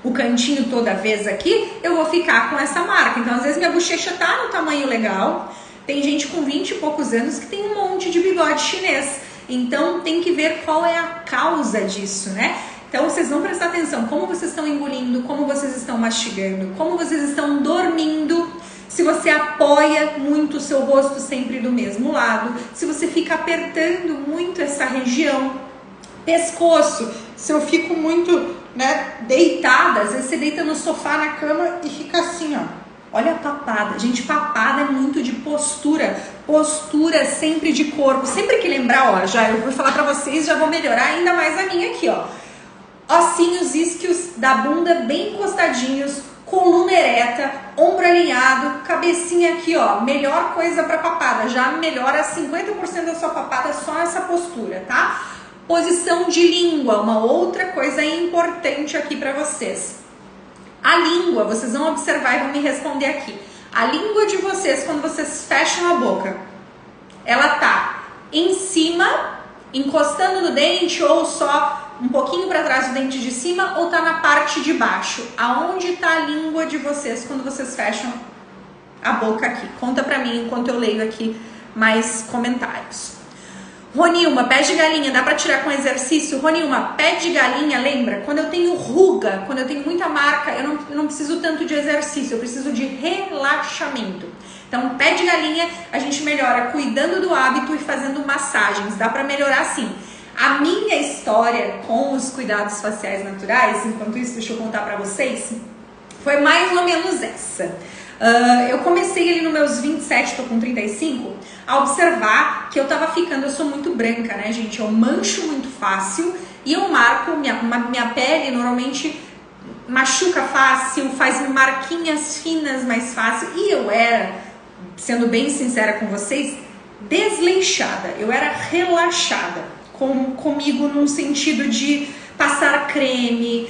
o cantinho toda vez aqui, eu vou ficar com essa marca. Então, às vezes, minha bochecha tá no tamanho legal. Tem gente com 20 e poucos anos que tem um monte de bigode chinês. Então, tem que ver qual é a causa disso, né? Então, vocês vão prestar atenção como vocês estão engolindo, como vocês estão mastigando, como vocês estão dormindo. Se você apoia muito o seu rosto sempre do mesmo lado, se você fica apertando muito essa região, pescoço, se eu fico muito, né, deitada, às vezes você deita no sofá, na cama e fica assim, ó. Olha a papada, gente, papada é muito de postura, postura sempre de corpo, sempre que lembrar, ó, já eu vou falar pra vocês, já vou melhorar ainda mais a minha aqui, ó. Ossinhos isquios da bunda bem encostadinhos, coluna ereta, ombro alinhado, cabecinha aqui, ó, melhor coisa pra papada, já melhora 50% da sua papada só essa postura, tá? Posição de língua, uma outra coisa importante aqui pra vocês. A língua, vocês vão observar e vão me responder aqui. A língua de vocês, quando vocês fecham a boca, ela tá em cima, encostando no dente ou só um pouquinho para trás do dente de cima ou tá na parte de baixo? Aonde tá a língua de vocês quando vocês fecham a boca aqui? Conta pra mim enquanto eu leio aqui mais comentários. Ronilma, pé de galinha, dá pra tirar com exercício? Ronilma, pé de galinha, lembra? Quando eu tenho ruga, quando eu tenho muita marca, eu não preciso tanto de exercício, eu preciso de relaxamento. Então, pé de galinha, a gente melhora cuidando do hábito e fazendo massagens. Dá pra melhorar sim. A minha história com os cuidados faciais naturais, enquanto isso, deixa eu contar pra vocês, foi mais ou menos essa. Eu comecei ali nos meus 27, tô com 35, a observar que eu tava ficando, eu sou muito branca, né, gente? Eu mancho muito fácil e eu marco, minha pele normalmente machuca fácil, faz marquinhas finas mais fácil. E eu era, sendo bem sincera com vocês, desleixada, eu era relaxada comigo num sentido de passar creme,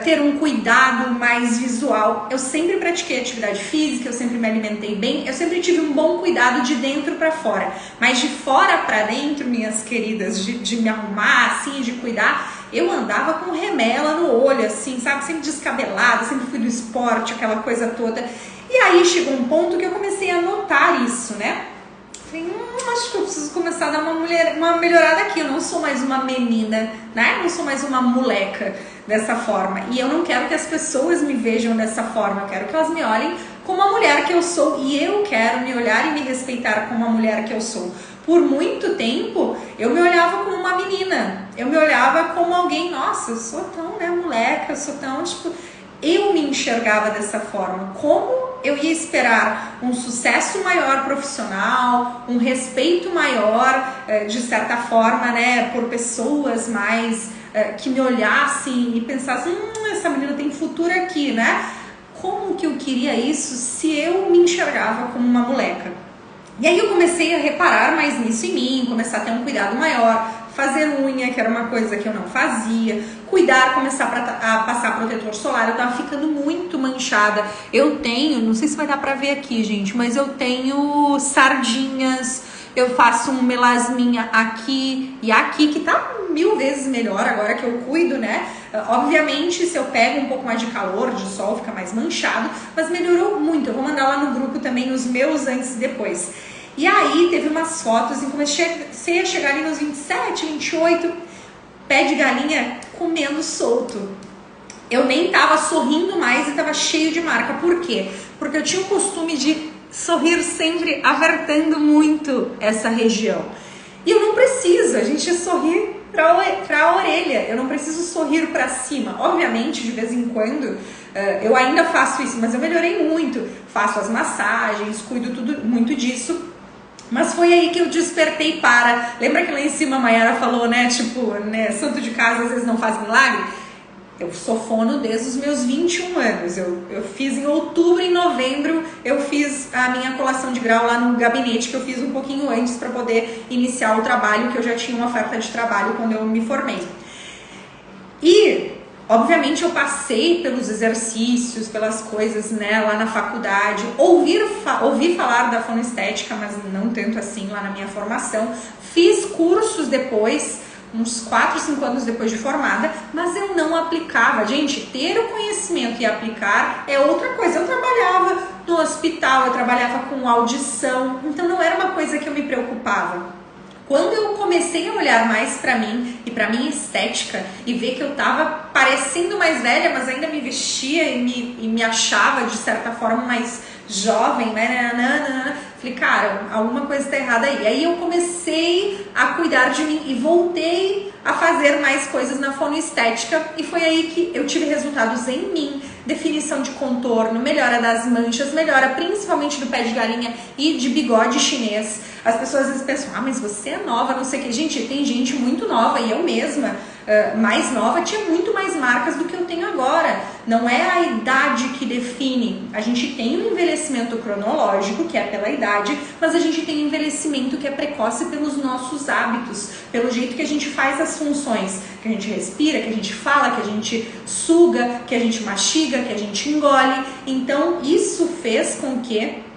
ter um cuidado mais visual. Eu sempre pratiquei atividade física, eu sempre me alimentei bem, eu sempre tive um bom cuidado de dentro para fora. Mas de fora para dentro, minhas queridas, de me arrumar, assim, de cuidar, eu andava com remela no olho, assim, sabe? Sempre descabelada, sempre fui do esporte, aquela coisa toda. E aí chegou um ponto que eu comecei a notar isso, né? Falei, acho que eu preciso começar a dar uma melhorada aqui. Eu não sou mais uma menina, né? Eu não sou mais uma moleca dessa forma. E eu não quero que as pessoas me vejam dessa forma. Eu quero que elas me olhem como a mulher que eu sou. E eu quero me olhar e me respeitar como a mulher que eu sou. Por muito tempo, eu me olhava como uma menina. Eu me olhava como alguém, nossa, eu sou tão, né, moleca, eu sou tão, tipo... Eu me enxergava dessa forma. Como eu ia esperar um sucesso maior profissional, um respeito maior, de certa forma, né, por pessoas mais que me olhassem e pensassem, essa menina tem futuro aqui, né? Como que eu queria isso se eu me enxergava como uma moleca? E aí eu comecei a reparar mais nisso em mim, começar a ter um cuidado maior, fazer unha, que era uma coisa que eu não fazia, cuidar, começar a passar protetor solar. Eu tava ficando muito manchada. Eu tenho, não sei se vai dar pra ver aqui, gente, mas eu tenho sardinhas, eu faço um melasminha aqui e aqui, que tá 1000 vezes melhor agora que eu cuido, né? Obviamente, se eu pego um pouco mais de calor, de sol, fica mais manchado, mas melhorou muito. Eu vou mandar lá no grupo também os meus antes e depois. E aí teve umas fotos e comecei a chegar ali nos 27, 28, pé de galinha comendo solto. Eu nem tava sorrindo mais e tava cheio de marca. Por quê? Porque eu tinha o costume de sorrir sempre apertando muito essa região. E eu não preciso, a gente sorri para a orelha, eu não preciso sorrir para cima. Obviamente, de vez em quando, eu ainda faço isso, mas eu melhorei muito. Faço as massagens, cuido muito disso. Mas foi aí que eu despertei para... Lembra que lá em cima a Mayara falou, né? Tipo, né, santo de casa às vezes não faz milagre? Eu sou fono desde os meus 21 anos. Eu fiz em outubro, em novembro, eu fiz a minha colação de grau lá no gabinete, que eu fiz um pouquinho antes para poder iniciar o trabalho, que eu já tinha uma oferta de trabalho quando eu me formei. E... obviamente eu passei pelos exercícios, pelas coisas, né, lá na faculdade, ouvi falar da fonoestética, mas não tanto assim lá na minha formação. Fiz cursos depois, uns 4, 5 anos depois de formada, mas eu não aplicava. Gente, ter o conhecimento e aplicar é outra coisa. Eu trabalhava no hospital, eu trabalhava com audição, então não era uma coisa que eu me preocupava. Quando eu comecei a olhar mais pra mim e pra minha estética e ver que eu tava parecendo mais velha, mas ainda me vestia e me achava de certa forma mais jovem, né? Falei, cara, alguma coisa tá errada aí. Aí eu comecei a cuidar de mim e voltei a fazer mais coisas na fonoestética e foi aí que eu tive resultados em mim, definição de contorno, melhora das manchas, melhora principalmente do pé de galinha e de bigode chinês. As pessoas às vezes pensam, ah, mas você é nova, não sei o que. Gente, tem gente muito nova e eu mesma, mais nova, tinha muito mais marcas do que eu tenho agora. Não é a idade que define. A gente tem um envelhecimento cronológico, que é pela idade, mas a gente tem um envelhecimento que é precoce pelos nossos hábitos, pelo jeito que a gente faz as funções, que a gente respira, que a gente fala, que a gente suga, que a gente mastiga, que a gente engole. Então isso fez com que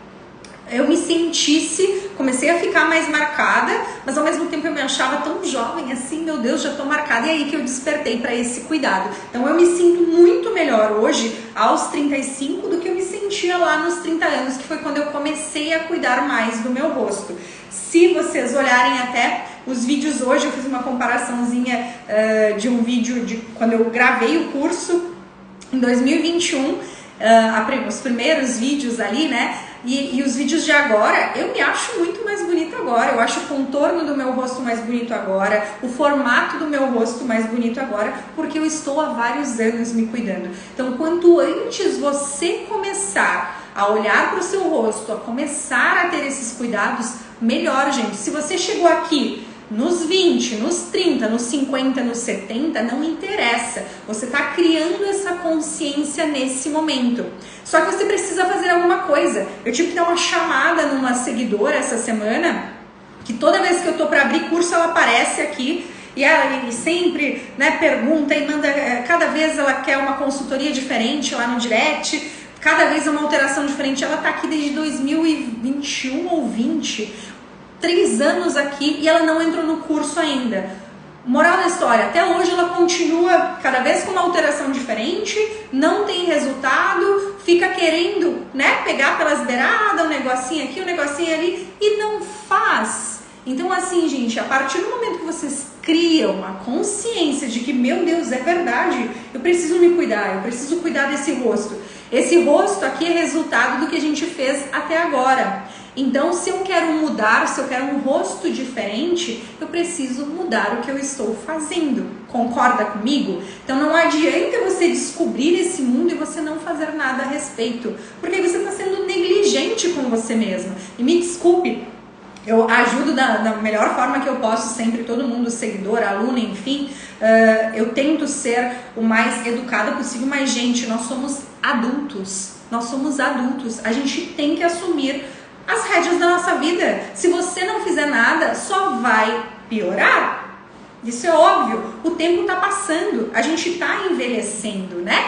eu me sentisse, comecei a ficar mais marcada, mas ao mesmo tempo eu me achava tão jovem assim, meu Deus, já tô marcada, e aí que eu despertei para esse cuidado. Então eu me sinto muito melhor hoje, aos 35, do que eu me sentia lá nos 30 anos, que foi quando eu comecei a cuidar mais do meu rosto. Se vocês olharem até os vídeos hoje, eu fiz uma comparaçãozinha de um vídeo de quando eu gravei o curso em 2021, os primeiros vídeos ali, né? E os vídeos de agora, eu me acho muito mais bonita agora, eu acho o contorno do meu rosto mais bonito agora, o formato do meu rosto mais bonito agora, porque eu estou há vários anos me cuidando. Então, quanto antes você começar a olhar para o seu rosto, a começar a ter esses cuidados, melhor, gente. Se você chegou aqui nos 20, nos 30, nos 50, nos 70, não interessa. Você está criando essa consciência nesse momento. Só que você precisa fazer alguma coisa. Eu tive que dar uma chamada numa seguidora essa semana, que toda vez que eu tô para abrir curso, ela aparece aqui. E ela sempre, né, pergunta e manda, cada vez ela quer uma consultoria diferente lá no direct, cada vez uma alteração diferente. Ela tá aqui desde 2021 ou 20, 3 anos aqui, e ela não entrou no curso ainda. Moral da história, até hoje ela continua cada vez com uma alteração diferente, não tem resultado, fica querendo, né, pegar pelas beiradas, um negocinho aqui, um negocinho ali, e não faz. Então assim, gente, a partir do momento que vocês criam a consciência de que, meu Deus, é verdade, eu preciso me cuidar, eu preciso cuidar desse rosto. Esse rosto aqui é resultado do que a gente fez até agora. Então, se eu quero mudar, se eu quero um rosto diferente, eu preciso mudar o que eu estou fazendo. Concorda comigo? Então, não adianta você descobrir esse mundo e você não fazer nada a respeito, porque você está sendo negligente com você mesmo. E me desculpe, eu ajudo da melhor forma que eu posso sempre, todo mundo, seguidor, aluno, enfim, eu tento ser o mais educada possível, mas, gente, nós somos adultos, a gente tem que assumir as rédeas da nossa vida. Se você não fizer nada, só vai piorar. Isso é óbvio. O tempo está passando, a gente está envelhecendo, né?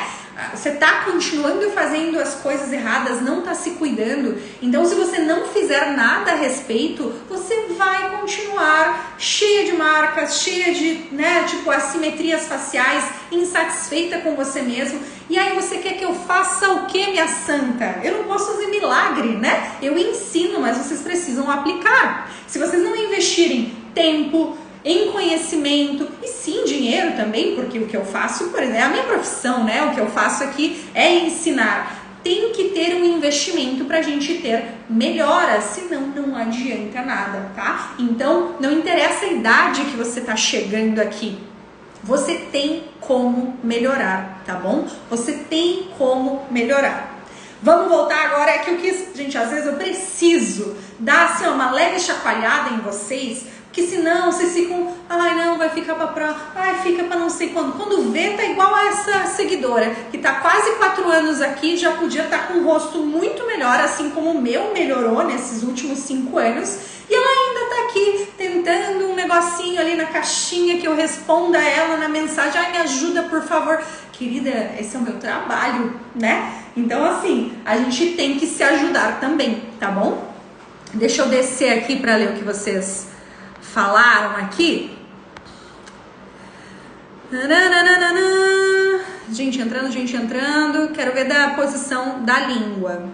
Você está continuando fazendo as coisas erradas, não está se cuidando. Então, se você não fizer nada a respeito, você vai continuar cheia de marcas, cheia de, né, tipo, assimetrias faciais, insatisfeita com você mesmo. E aí você quer que eu faça o quê, minha santa? Eu não posso fazer milagre, né? Eu ensino, mas vocês precisam aplicar. Se vocês não investirem tempo, em conhecimento e sim dinheiro também, porque o que eu faço, por exemplo, é a minha profissão, né? O que eu faço aqui é ensinar. Tem que ter um investimento para a gente ter melhora, senão não adianta nada, tá? Então, não interessa a idade que você tá chegando aqui. Você tem como melhorar, tá bom? Você tem como melhorar. Vamos voltar agora, que eu quis, gente, às vezes eu preciso dar assim, uma leve chacoalhada em vocês, porque senão vocês ficam, ai não, vai ficar pra próxima, ai fica pra não sei quando. Quando vê, tá igual a essa seguidora, que tá quase 4 anos aqui, já podia estar com um rosto muito melhor, assim como o meu melhorou nesses últimos 5 anos, e ela ainda tá aqui tentando um negocinho ali na caixinha que eu responda a ela na mensagem, ai me ajuda por favor. Querida, esse é o meu trabalho, né? Então assim, a gente tem que se ajudar também, tá bom? Deixa eu descer aqui pra ler o que vocês falaram aqui. Gente entrando. Quero ver da posição da língua.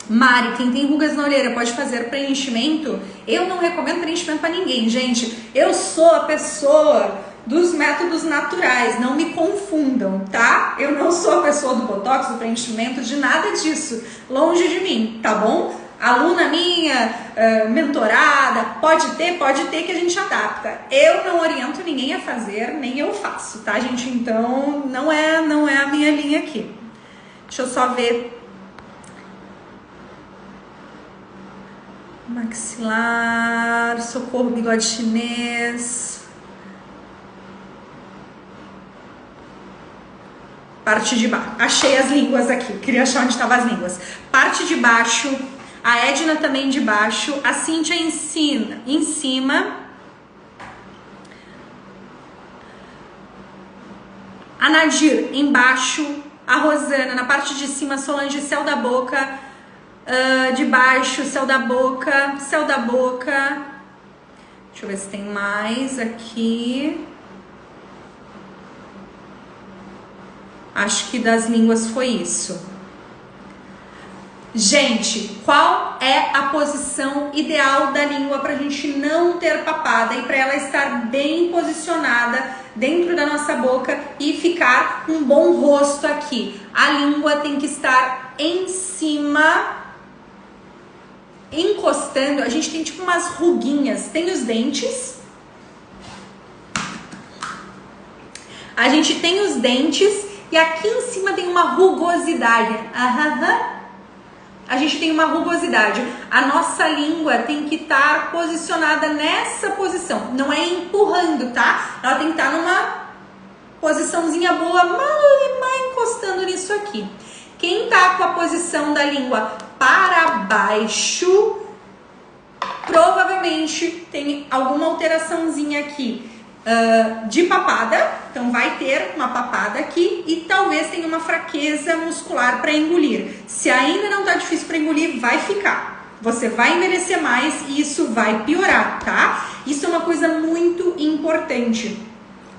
Mari, quem tem rugas na olheira pode fazer preenchimento? Eu não recomendo preenchimento para ninguém, gente. Eu sou a pessoa dos métodos naturais, não me confundam, tá? Eu não sou a pessoa do botox, do preenchimento, de nada disso, longe de mim, tá bom? Aluna minha, mentorada, pode ter que a gente adapta. Eu não oriento ninguém a fazer, nem eu faço, tá, gente? Então, não é a minha linha aqui. Deixa eu só ver. Maxilar, socorro, bigode chinês. Parte de baixo. Achei as línguas aqui. Queria achar onde estavam as línguas. Parte de baixo. A Edna também de baixo. A Cíntia em cima. A Nadir embaixo. A Rosana na parte de cima. Solange, céu da boca. De baixo, céu da boca. Céu da boca. Deixa eu ver se tem mais aqui. Acho que das línguas foi isso. Gente, qual é a posição ideal da língua para a gente não ter papada e para ela estar bem posicionada dentro da nossa boca e ficar um bom rosto aqui? A língua tem que estar em cima, encostando. A gente tem tipo umas ruguinhas. Tem os dentes. A gente tem os dentes e aqui em cima tem uma rugosidade. A gente tem uma rugosidade. A nossa língua tem que estar posicionada nessa posição. Não é empurrando, tá? Ela tem que estar numa posiçãozinha boa, mal encostando nisso aqui. Quem tá com a posição da língua para baixo, provavelmente tem alguma alteraçãozinha aqui de papada. Então vai ter uma papada aqui e talvez tenha uma fraqueza muscular para engolir. Se ainda não tá difícil para engolir, vai ficar. Você vai envelhecer mais e isso vai piorar, tá? Isso é uma coisa muito importante.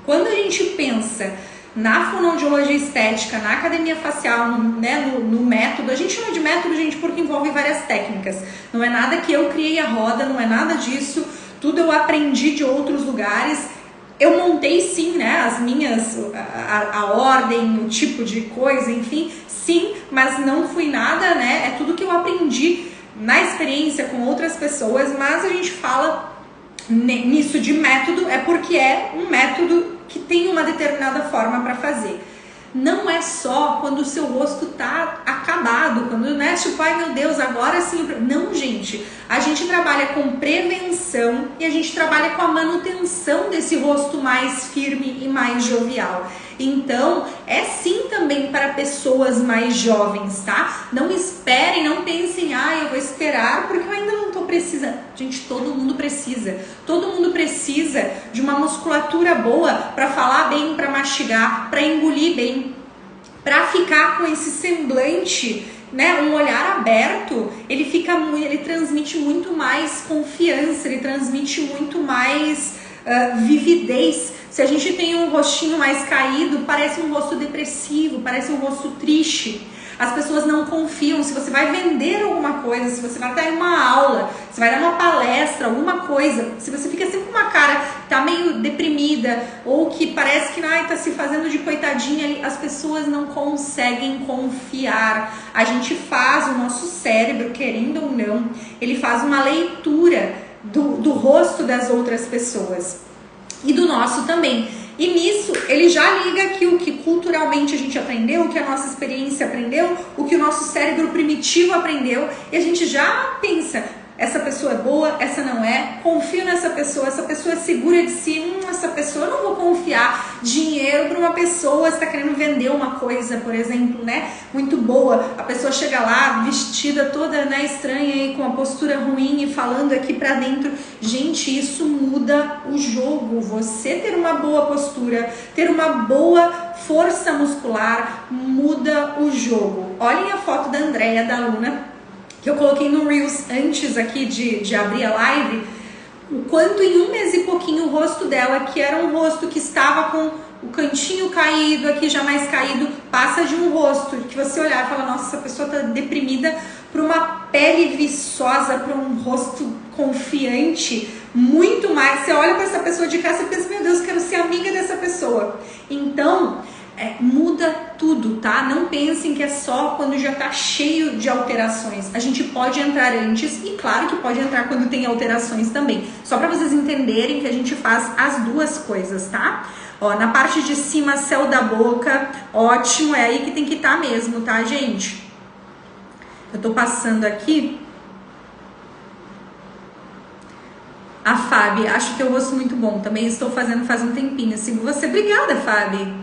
Quando a gente pensa na fonoaudiologia estética, na academia facial, no método, a gente chama de método, gente, porque envolve várias técnicas. Não é nada que eu criei a roda, não é nada disso. Tudo eu aprendi de outros lugares. Eu montei sim, né, as minhas, a ordem, o tipo de coisa, enfim, sim, mas não fui nada, né, é tudo que eu aprendi na experiência com outras pessoas, mas a gente fala nisso de método, é porque é um método que tem uma determinada forma para fazer. Não é só quando o seu rosto tá acabado, quando, né, tipo, ai meu Deus, agora sim. Não, gente, a gente trabalha com prevenção e a gente trabalha com a manutenção desse rosto mais firme e mais jovial. Então, é sim também para pessoas mais jovens, tá? Não esperem, não pensem, eu vou esperar porque eu ainda não tô precisando. Gente, todo mundo precisa. Todo mundo precisa de uma musculatura boa para falar bem, para mastigar, para engolir bem, para ficar com esse semblante, né, um olhar aberto. Ele transmite muito mais confiança, ele transmite muito mais vividez. Se a gente tem um rostinho mais caído, parece um rosto depressivo, parece um rosto triste. As pessoas não confiam. Se você vai vender alguma coisa, se você vai dar uma aula, se vai dar uma palestra, alguma coisa, se você fica sempre com uma cara que tá meio deprimida ou que parece que tá se fazendo de coitadinha ali, as pessoas não conseguem confiar. A gente faz, o nosso cérebro, querendo ou não, ele faz uma leitura do rosto das outras pessoas e do nosso também. E nisso ele já liga aqui o que culturalmente a gente aprendeu, o que a nossa experiência aprendeu, o que o nosso cérebro primitivo aprendeu, e a gente já pensa, essa pessoa é boa, essa não é, confio nessa pessoa, essa pessoa é segura de si, essa pessoa, eu não vou confiar dinheiro para uma pessoa que está querendo vender uma coisa, por exemplo, né, muito boa, a pessoa chega lá vestida toda, né, estranha e com a postura ruim e falando aqui para dentro. Gente, isso muda o jogo. Você ter uma boa postura, ter uma boa força muscular, muda o jogo. Olhem a foto da Andréia, da aluna, que eu coloquei no Reels antes aqui de abrir a live, o quanto em 1 mês e pouquinho o rosto dela, que era um rosto que estava com o cantinho caído, aqui já mais caído, passa de um rosto que você olhar e fala, nossa, essa pessoa tá deprimida, para uma pele viçosa, para um rosto confiante, muito mais. Você olha para essa pessoa de cá, você pensa, meu Deus, quero ser amiga dessa pessoa. Então, muda tudo, tá? Não pensem que é só quando já tá cheio de alterações. A gente pode entrar antes e claro que pode entrar quando tem alterações também. Só para vocês entenderem que a gente faz as duas coisas, tá? Ó, na parte de cima, céu da boca, ótimo, é aí que tem que estar mesmo, tá, gente? Eu tô passando aqui. A Fábio, acho que eu rosto muito bom. Também estou fazendo faz um tempinho. Sigo você. Obrigada, Fábio.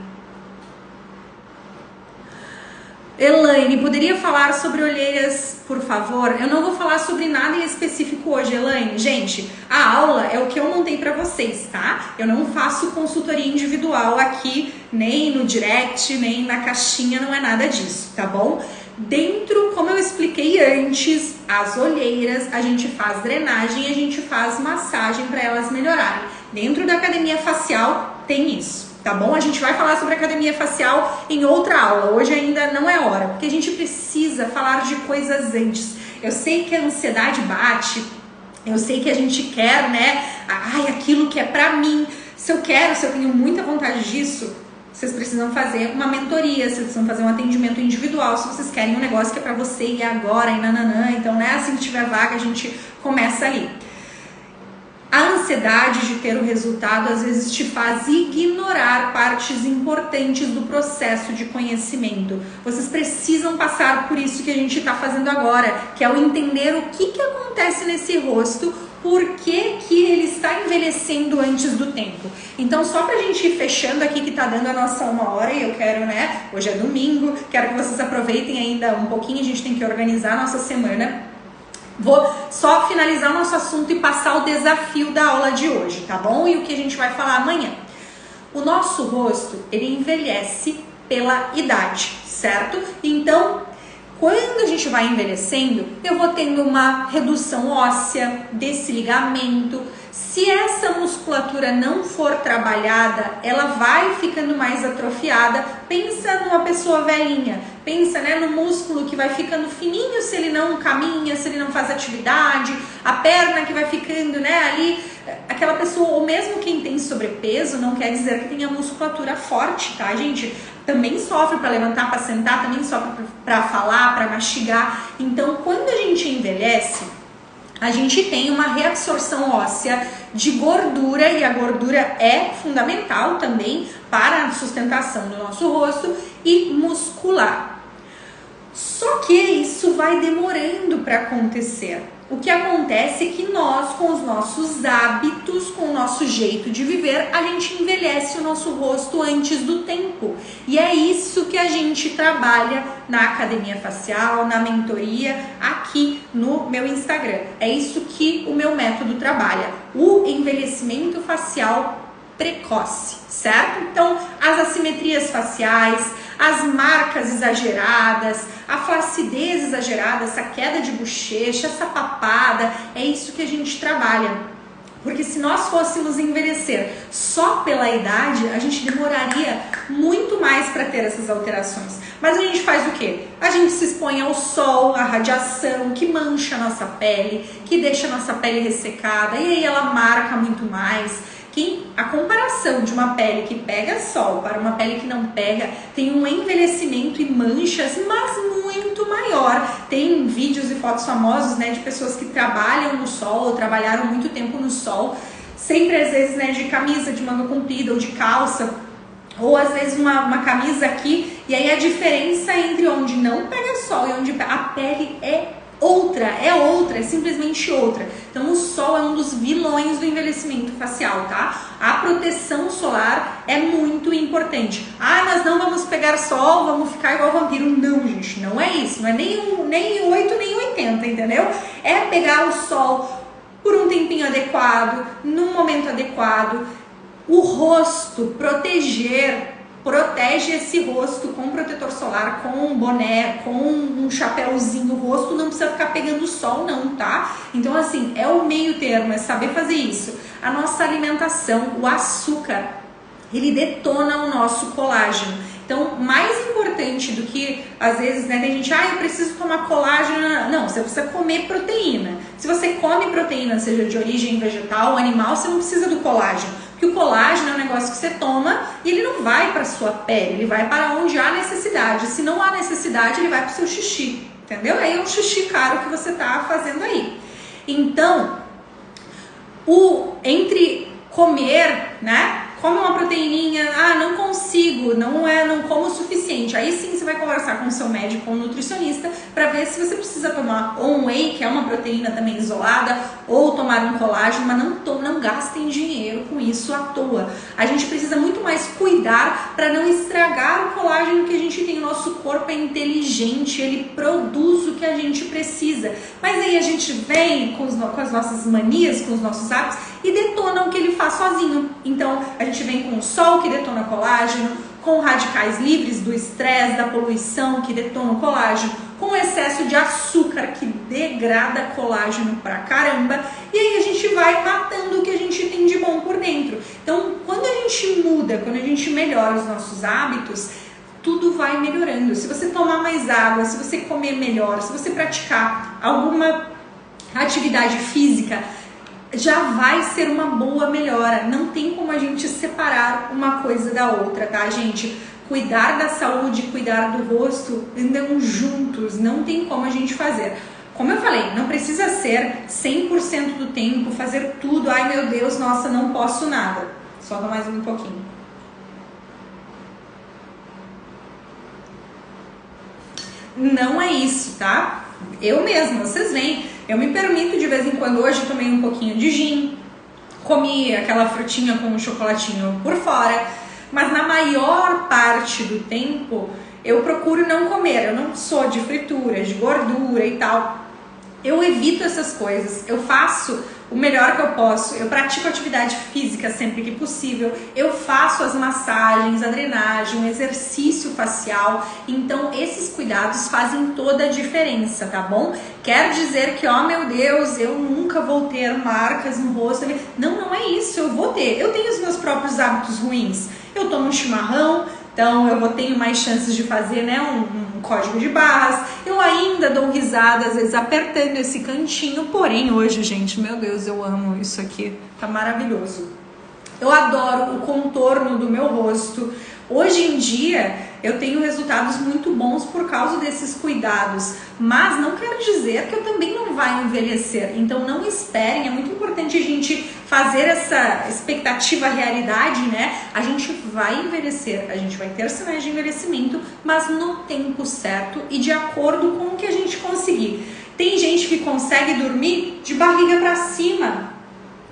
Elaine, poderia falar sobre olheiras, por favor? Eu não vou falar sobre nada em específico hoje, Elaine. Gente, a aula é o que eu montei pra vocês, tá? Eu não faço consultoria individual aqui, nem no direct, nem na caixinha, não é nada disso, tá bom? Dentro, como eu expliquei antes, as olheiras, a gente faz drenagem, a gente faz massagem para elas melhorarem. Dentro da academia facial tem isso, tá bom? A gente vai falar sobre academia facial em outra aula, hoje ainda não é hora, porque a gente precisa falar de coisas antes. Eu sei que a ansiedade bate, eu sei que a gente quer, né? Ai, aquilo que é pra mim. Se eu tenho muita vontade disso, vocês precisam fazer uma mentoria, vocês precisam fazer um atendimento individual, se vocês querem um negócio que é pra você e agora, e nananã. Então, né, assim que tiver vaga, a gente começa ali. A ansiedade de ter o resultado, às vezes, te faz ignorar partes importantes do processo de conhecimento. Vocês precisam passar por isso que a gente tá fazendo agora, que é o entender o que acontece nesse rosto, por que ele está envelhecendo antes do tempo. Então, só pra gente ir fechando aqui, que tá dando a nossa 1 hora, e eu quero, né, hoje é domingo, quero que vocês aproveitem ainda um pouquinho, a gente tem que organizar a nossa semana. Vou só finalizar o nosso assunto e passar o desafio da aula de hoje, tá bom? E o que a gente vai falar amanhã. O nosso rosto, ele envelhece pela idade, certo? Então, quando a gente vai envelhecendo, eu vou tendo uma redução óssea, desligamento. Se essa musculatura não for trabalhada, ela vai ficando mais atrofiada. Pensa numa pessoa velhinha, pensa, né, no músculo que vai ficando fininho se ele não caminha, se ele não faz atividade, a perna que vai ficando, né, ali, aquela pessoa, ou mesmo quem tem sobrepeso, não quer dizer que tenha musculatura forte, tá, gente? Também sofre para levantar, para sentar, também sofre para falar, para mastigar. Então, quando a gente envelhece, a gente tem uma reabsorção óssea de gordura, e a gordura é fundamental também para a sustentação do nosso rosto, e muscular. Só que isso vai demorando para acontecer. O que acontece é que nós, com os nossos hábitos, com o nosso jeito de viver, a gente envelhece o nosso rosto antes do tempo. E é isso que a gente trabalha na academia facial, na mentoria, aqui no meu Instagram. É isso que o meu método trabalha. O envelhecimento facial precoce, certo? Então, as assimetrias faciais, as marcas exageradas, a flacidez exagerada, essa queda de bochecha, essa papada, é isso que a gente trabalha. Porque se nós fôssemos envelhecer só pela idade, a gente demoraria muito mais para ter essas alterações. Mas a gente faz o quê? A gente se expõe ao sol, à radiação, que mancha a nossa pele, que deixa a nossa pele ressecada, e aí ela marca muito mais. A comparação de uma pele que pega sol para uma pele que não pega tem um envelhecimento e manchas, mas muito maior. Tem vídeos e fotos famosos, né, de pessoas que trabalham no sol ou trabalharam muito tempo no sol, sempre às vezes, né, de camisa de manga comprida ou de calça, ou às vezes uma camisa aqui, e aí a diferença entre onde não pega sol e onde a pele é outra, é simplesmente outra. Então o sol é um dos vilões do envelhecimento facial, tá? A proteção solar é muito importante. Ah, nós não vamos pegar sol, vamos ficar igual vampiro. Não, gente, não é isso. Não é nem 8, nem 80, entendeu? É pegar o sol por um tempinho adequado, num momento adequado. O rosto, protege esse rosto com protetor solar, com um boné, com um chapéuzinho. O rosto não precisa ficar pegando sol não, tá? Então assim, é o meio termo, é saber fazer isso. A nossa alimentação, o açúcar, ele detona o nosso colágeno. Então, mais importante do que, às vezes, né, tem gente, eu preciso tomar colágeno. Não, você você precisa comer proteína. Se você come proteína, seja de origem vegetal ou animal, você não precisa do colágeno. Porque o colágeno é um negócio que você toma e ele não vai para sua pele, ele vai para onde há necessidade. Se não há necessidade, ele vai para o seu xixi, entendeu? Aí é um xixi caro que você está fazendo aí. Então, entre comer, né? Come uma proteininha, não consigo, não como o suficiente. Aí sim você vai conversar com o seu médico ou nutricionista para ver se você precisa tomar ou um whey, que é uma proteína também isolada, ou tomar um colágeno, mas não gastem dinheiro com isso à toa. A gente precisa muito mais cuidar para não estragar o colágeno que a gente tem. O nosso corpo é inteligente, ele produz o que a gente precisa. Mas aí a gente vem com as nossas manias, com os nossos hábitos e detona o que ele faz sozinho. Então a gente vem com o sol que detona colágeno, com radicais livres do estresse, da poluição que detona o colágeno, com excesso de açúcar que degrada colágeno pra caramba, e aí a gente vai matando o que a gente tem de bom por dentro. Então, quando a gente muda, quando a gente melhora os nossos hábitos, tudo vai melhorando. Se você tomar mais água, se você comer melhor, se você praticar alguma atividade física, já vai ser uma boa melhora. Não tem como a gente separar uma coisa da outra, tá, gente? Cuidar da saúde, cuidar do rosto andam juntos, não tem como a gente fazer. Como eu falei, não precisa ser 100% do tempo, fazer tudo. Ai meu Deus, nossa, não posso nada. Só dá mais um pouquinho. Não é isso, tá? Eu mesma, vocês veem, eu me permito de vez em quando. Hoje tomei um pouquinho de gin, comi aquela frutinha com um chocolatinho por fora, mas na maior parte do tempo eu procuro não comer. Eu não sou de fritura, de gordura e tal. Eu evito essas coisas, eu faço o melhor que eu posso, eu pratico atividade física sempre que possível, eu faço as massagens, a drenagem, o exercício facial. Então esses cuidados fazem toda a diferença, tá bom? Quer dizer que, ó meu Deus, eu nunca vou ter marcas no rosto. Não é isso, eu vou ter. Eu tenho os meus próprios hábitos ruins. Eu tomo um chimarrão, então eu tenho mais chances de fazer, né, um código de barras. Eu ainda dou risada, às vezes apertando esse cantinho. Porém hoje, gente, meu Deus, eu amo isso aqui, tá maravilhoso. Eu adoro o contorno do meu rosto. Hoje em dia eu tenho resultados muito bons por causa desses cuidados, mas não quer dizer que eu também não vai envelhecer. Então não esperem, é muito importante a gente fazer essa expectativa realidade, né? A gente vai envelhecer, a gente vai ter sinais de envelhecimento, mas no tempo certo e de acordo com o que a gente conseguir. Tem gente que consegue dormir de barriga para cima,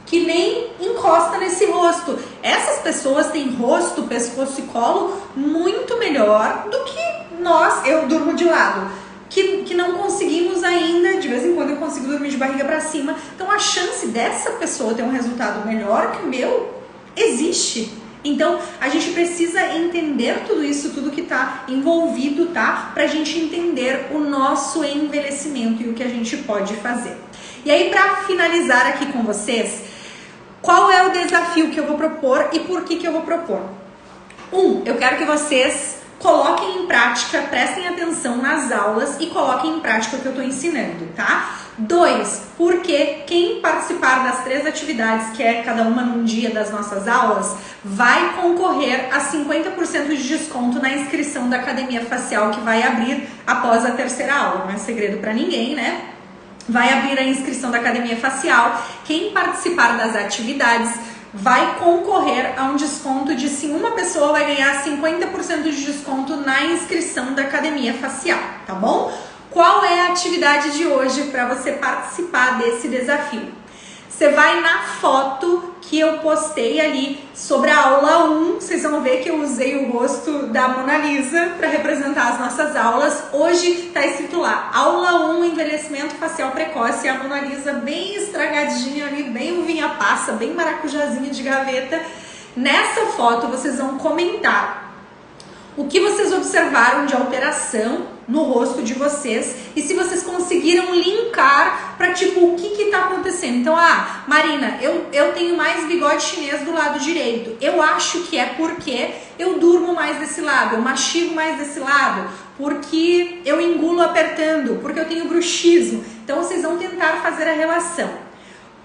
que nem encosta nesse rosto. Essas pessoas têm rosto, pescoço e colo muito melhor do que nós. Eu durmo de lado, que não conseguimos ainda. De vez em quando eu consigo dormir de barriga para cima. Então a chance dessa pessoa ter um resultado melhor que o meu existe. Então a gente precisa entender tudo isso, tudo que está envolvido, tá? Pra gente entender o nosso envelhecimento e o que a gente pode fazer. E aí, para finalizar aqui com vocês, qual é o desafio que eu vou propor e por que eu vou propor? Eu quero que vocês coloquem em prática, prestem atenção nas aulas e coloquem em prática o que eu estou ensinando, tá? 2, porque quem participar das 3 atividades, que é cada uma num dia das nossas aulas, vai concorrer a 50% de desconto na inscrição da Academia Facial, que vai abrir após a 3ª aula. Não é segredo para ninguém, né? Vai abrir a inscrição da Academia Facial. Quem participar das atividades vai concorrer a um desconto de, se uma pessoa vai ganhar 50% de desconto na inscrição da Academia Facial, tá bom? Qual é a atividade de hoje para você participar desse desafio? Você vai na foto que eu postei ali sobre a aula 1, vocês vão ver que eu usei o rosto da Mona Lisa para representar as nossas aulas. Hoje está escrito lá, aula 1, envelhecimento facial precoce, a Mona Lisa bem estragadinha ali, bem uvinha passa, bem maracujazinha de gaveta. Nessa foto vocês vão comentar o que vocês observaram de alteração no rosto de vocês e se vocês conseguiram linkar para tipo o que tá acontecendo. Então, Marina, eu tenho mais bigode chinês do lado direito. Eu acho que é porque eu durmo mais desse lado, eu mastigo mais desse lado, porque eu engulo apertando, porque eu tenho bruxismo. Então vocês vão tentar fazer a relação.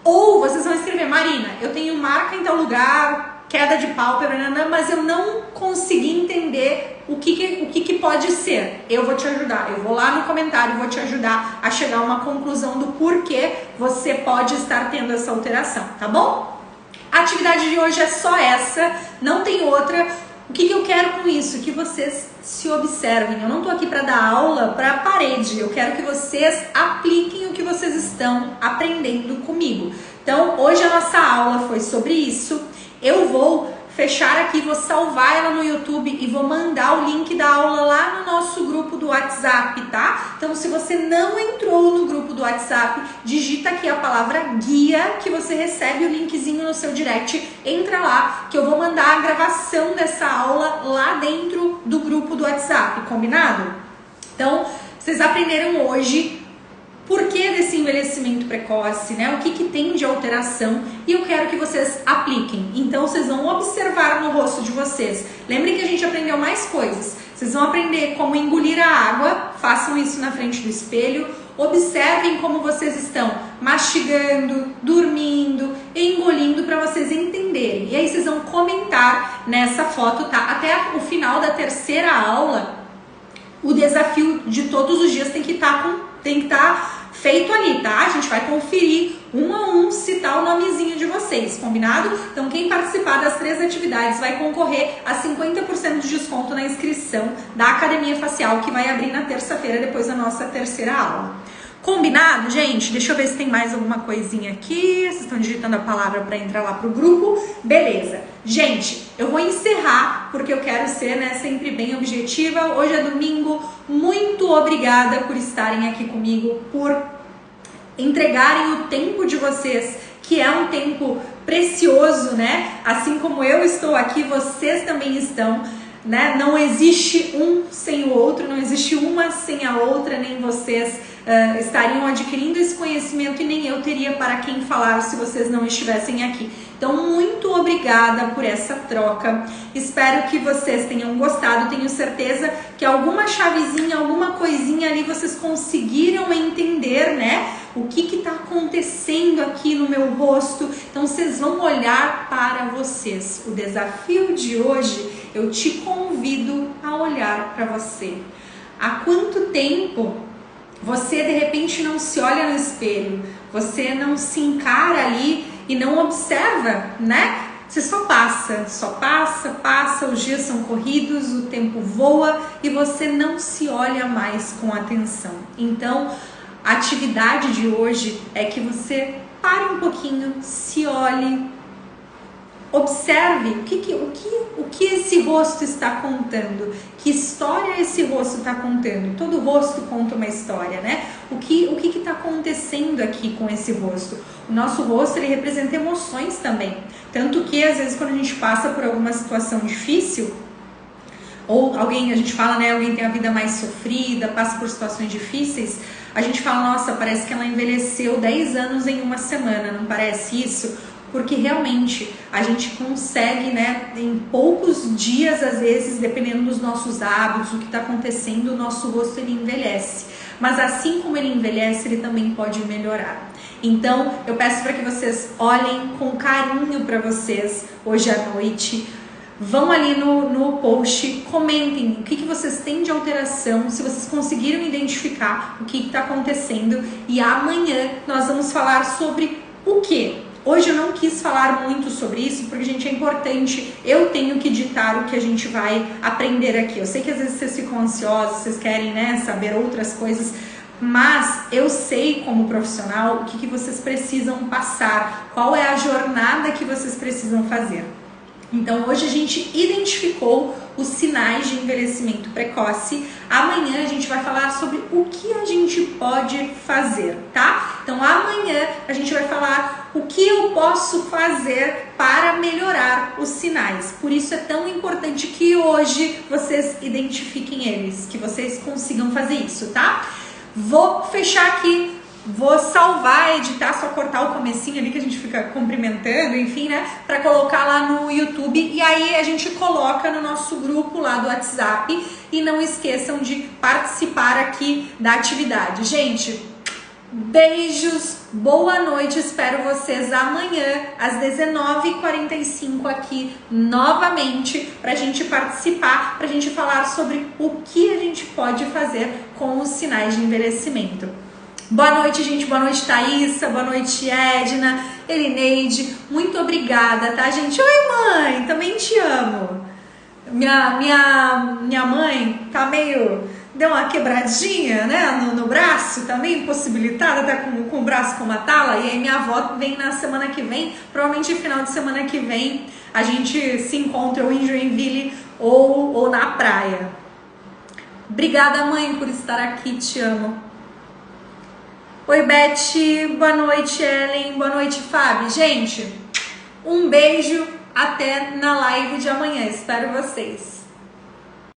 Ou vocês vão escrever: Marina, eu tenho marca em tal lugar, queda de pálpebra, mas eu não consegui entender o que pode ser. Eu vou te ajudar, eu vou lá no comentário, vou te ajudar a chegar a uma conclusão do porquê você pode estar tendo essa alteração, tá bom? A atividade de hoje é só essa, não tem outra. O que eu quero com isso? Que vocês se observem. Eu não tô aqui para dar aula para a parede, eu quero que vocês apliquem o que vocês estão aprendendo comigo. Então, hoje a nossa aula foi sobre isso. Eu vou fechar aqui, vou salvar ela no YouTube e vou mandar o link da aula lá no nosso grupo do WhatsApp, tá? Então, se você não entrou no grupo do WhatsApp, digita aqui a palavra guia que você recebe o linkzinho no seu direct. Entra lá que eu vou mandar a gravação dessa aula lá dentro do grupo do WhatsApp, combinado? Então, vocês aprenderam hoje por que desse envelhecimento precoce, né? O que tem de alteração, e eu quero que vocês apliquem. Então, vocês vão observar no rosto de vocês. Lembrem que a gente aprendeu mais coisas. Vocês vão aprender como engolir a água, façam isso na frente do espelho. Observem como vocês estão mastigando, dormindo, engolindo, para vocês entenderem. E aí vocês vão comentar nessa foto, tá? Até o final da terceira aula, o desafio de todos os dias tem que estar feito ali, tá? A gente vai conferir um a um se tá o nomezinho de vocês, combinado? Então, quem participar das 3 atividades vai concorrer a 50% de desconto na inscrição da Academia Facial, que vai abrir na terça-feira, depois da nossa terceira aula. Combinado, gente? Deixa eu ver se tem mais alguma coisinha aqui. Vocês estão digitando a palavra para entrar lá pro grupo. Beleza. Gente, eu vou encerrar porque eu quero ser, né, sempre bem objetiva. Hoje é domingo. Muito obrigada por estarem aqui comigo, por entregarem o tempo de vocês, que é um tempo precioso, né? Assim como eu estou aqui, vocês também estão, né? Não existe um sem o outro, não existe uma sem a outra, nem vocês estariam adquirindo esse conhecimento e nem eu teria para quem falar se vocês não estivessem aqui. Então, muito obrigada por essa troca. Espero que vocês tenham gostado. Tenho certeza que alguma chavezinha, alguma coisinha ali vocês conseguiram entender, né? O que está acontecendo aqui no meu rosto. Então, vocês vão olhar para vocês. O desafio de hoje, eu te convido a olhar para você. Há quanto tempo você de repente não se olha no espelho? Você não se encara ali e não observa, né? Você só passa, os dias são corridos, o tempo voa e você não se olha mais com atenção. Então, a atividade de hoje é que você pare um pouquinho, se olhe, observe o que esse rosto está contando, que história esse rosto está contando. Todo rosto conta uma história, né? O que está acontecendo aqui com esse rosto? O nosso rosto, ele representa emoções também. Tanto que, às vezes, quando a gente passa por alguma situação difícil, ou a gente fala, né, alguém tem a vida mais sofrida, passa por situações difíceis, a gente fala, nossa, parece que ela envelheceu 10 anos em uma semana, não parece isso? Porque realmente a gente consegue, né, em poucos dias, às vezes, dependendo dos nossos hábitos, o que está acontecendo, o nosso rosto ele envelhece. Mas assim como ele envelhece, ele também pode melhorar. Então, eu peço para que vocês olhem com carinho para vocês hoje à noite. Vão ali no post, comentem o que vocês têm de alteração, se vocês conseguiram identificar o que está acontecendo. E amanhã nós vamos falar sobre o quê? Hoje eu não quis falar muito sobre isso, porque, gente, é importante, eu tenho que ditar o que a gente vai aprender aqui. Eu sei que às vezes vocês ficam ansiosos, vocês querem, né, saber outras coisas, mas eu sei como profissional o que vocês precisam passar, qual é a jornada que vocês precisam fazer. Então, hoje a gente identificou os sinais de envelhecimento precoce. Amanhã a gente vai falar sobre o que a gente pode fazer, tá? Então, amanhã a gente vai falar o que eu posso fazer para melhorar os sinais. Por isso é tão importante que hoje vocês identifiquem eles, que vocês consigam fazer isso, tá? Vou fechar aqui. Vou salvar, editar, só cortar o comecinho ali que a gente fica cumprimentando, enfim, né? Pra colocar lá no YouTube e aí a gente coloca no nosso grupo lá do WhatsApp. E não esqueçam de participar aqui da atividade. Gente, Beijos, boa noite, espero vocês amanhã às 19h45 aqui novamente pra gente participar, pra gente falar sobre o que a gente pode fazer com os sinais de envelhecimento. Boa noite, gente, boa noite, Thaísa, boa noite, Edna, Elineide, muito obrigada, tá, gente? Oi, mãe, também te amo. Minha mãe tá meio... Deu uma quebradinha, né, no braço, tá meio impossibilitada, tá com o braço com uma tala, e aí minha avó vem na semana que vem, provavelmente final de semana que vem, a gente se encontra ou em Joinville ou na praia. Obrigada, mãe, por estar aqui, te amo. Oi, Beth, boa noite, Ellen, boa noite, Fábio. Gente, um beijo, até na live de amanhã, espero vocês.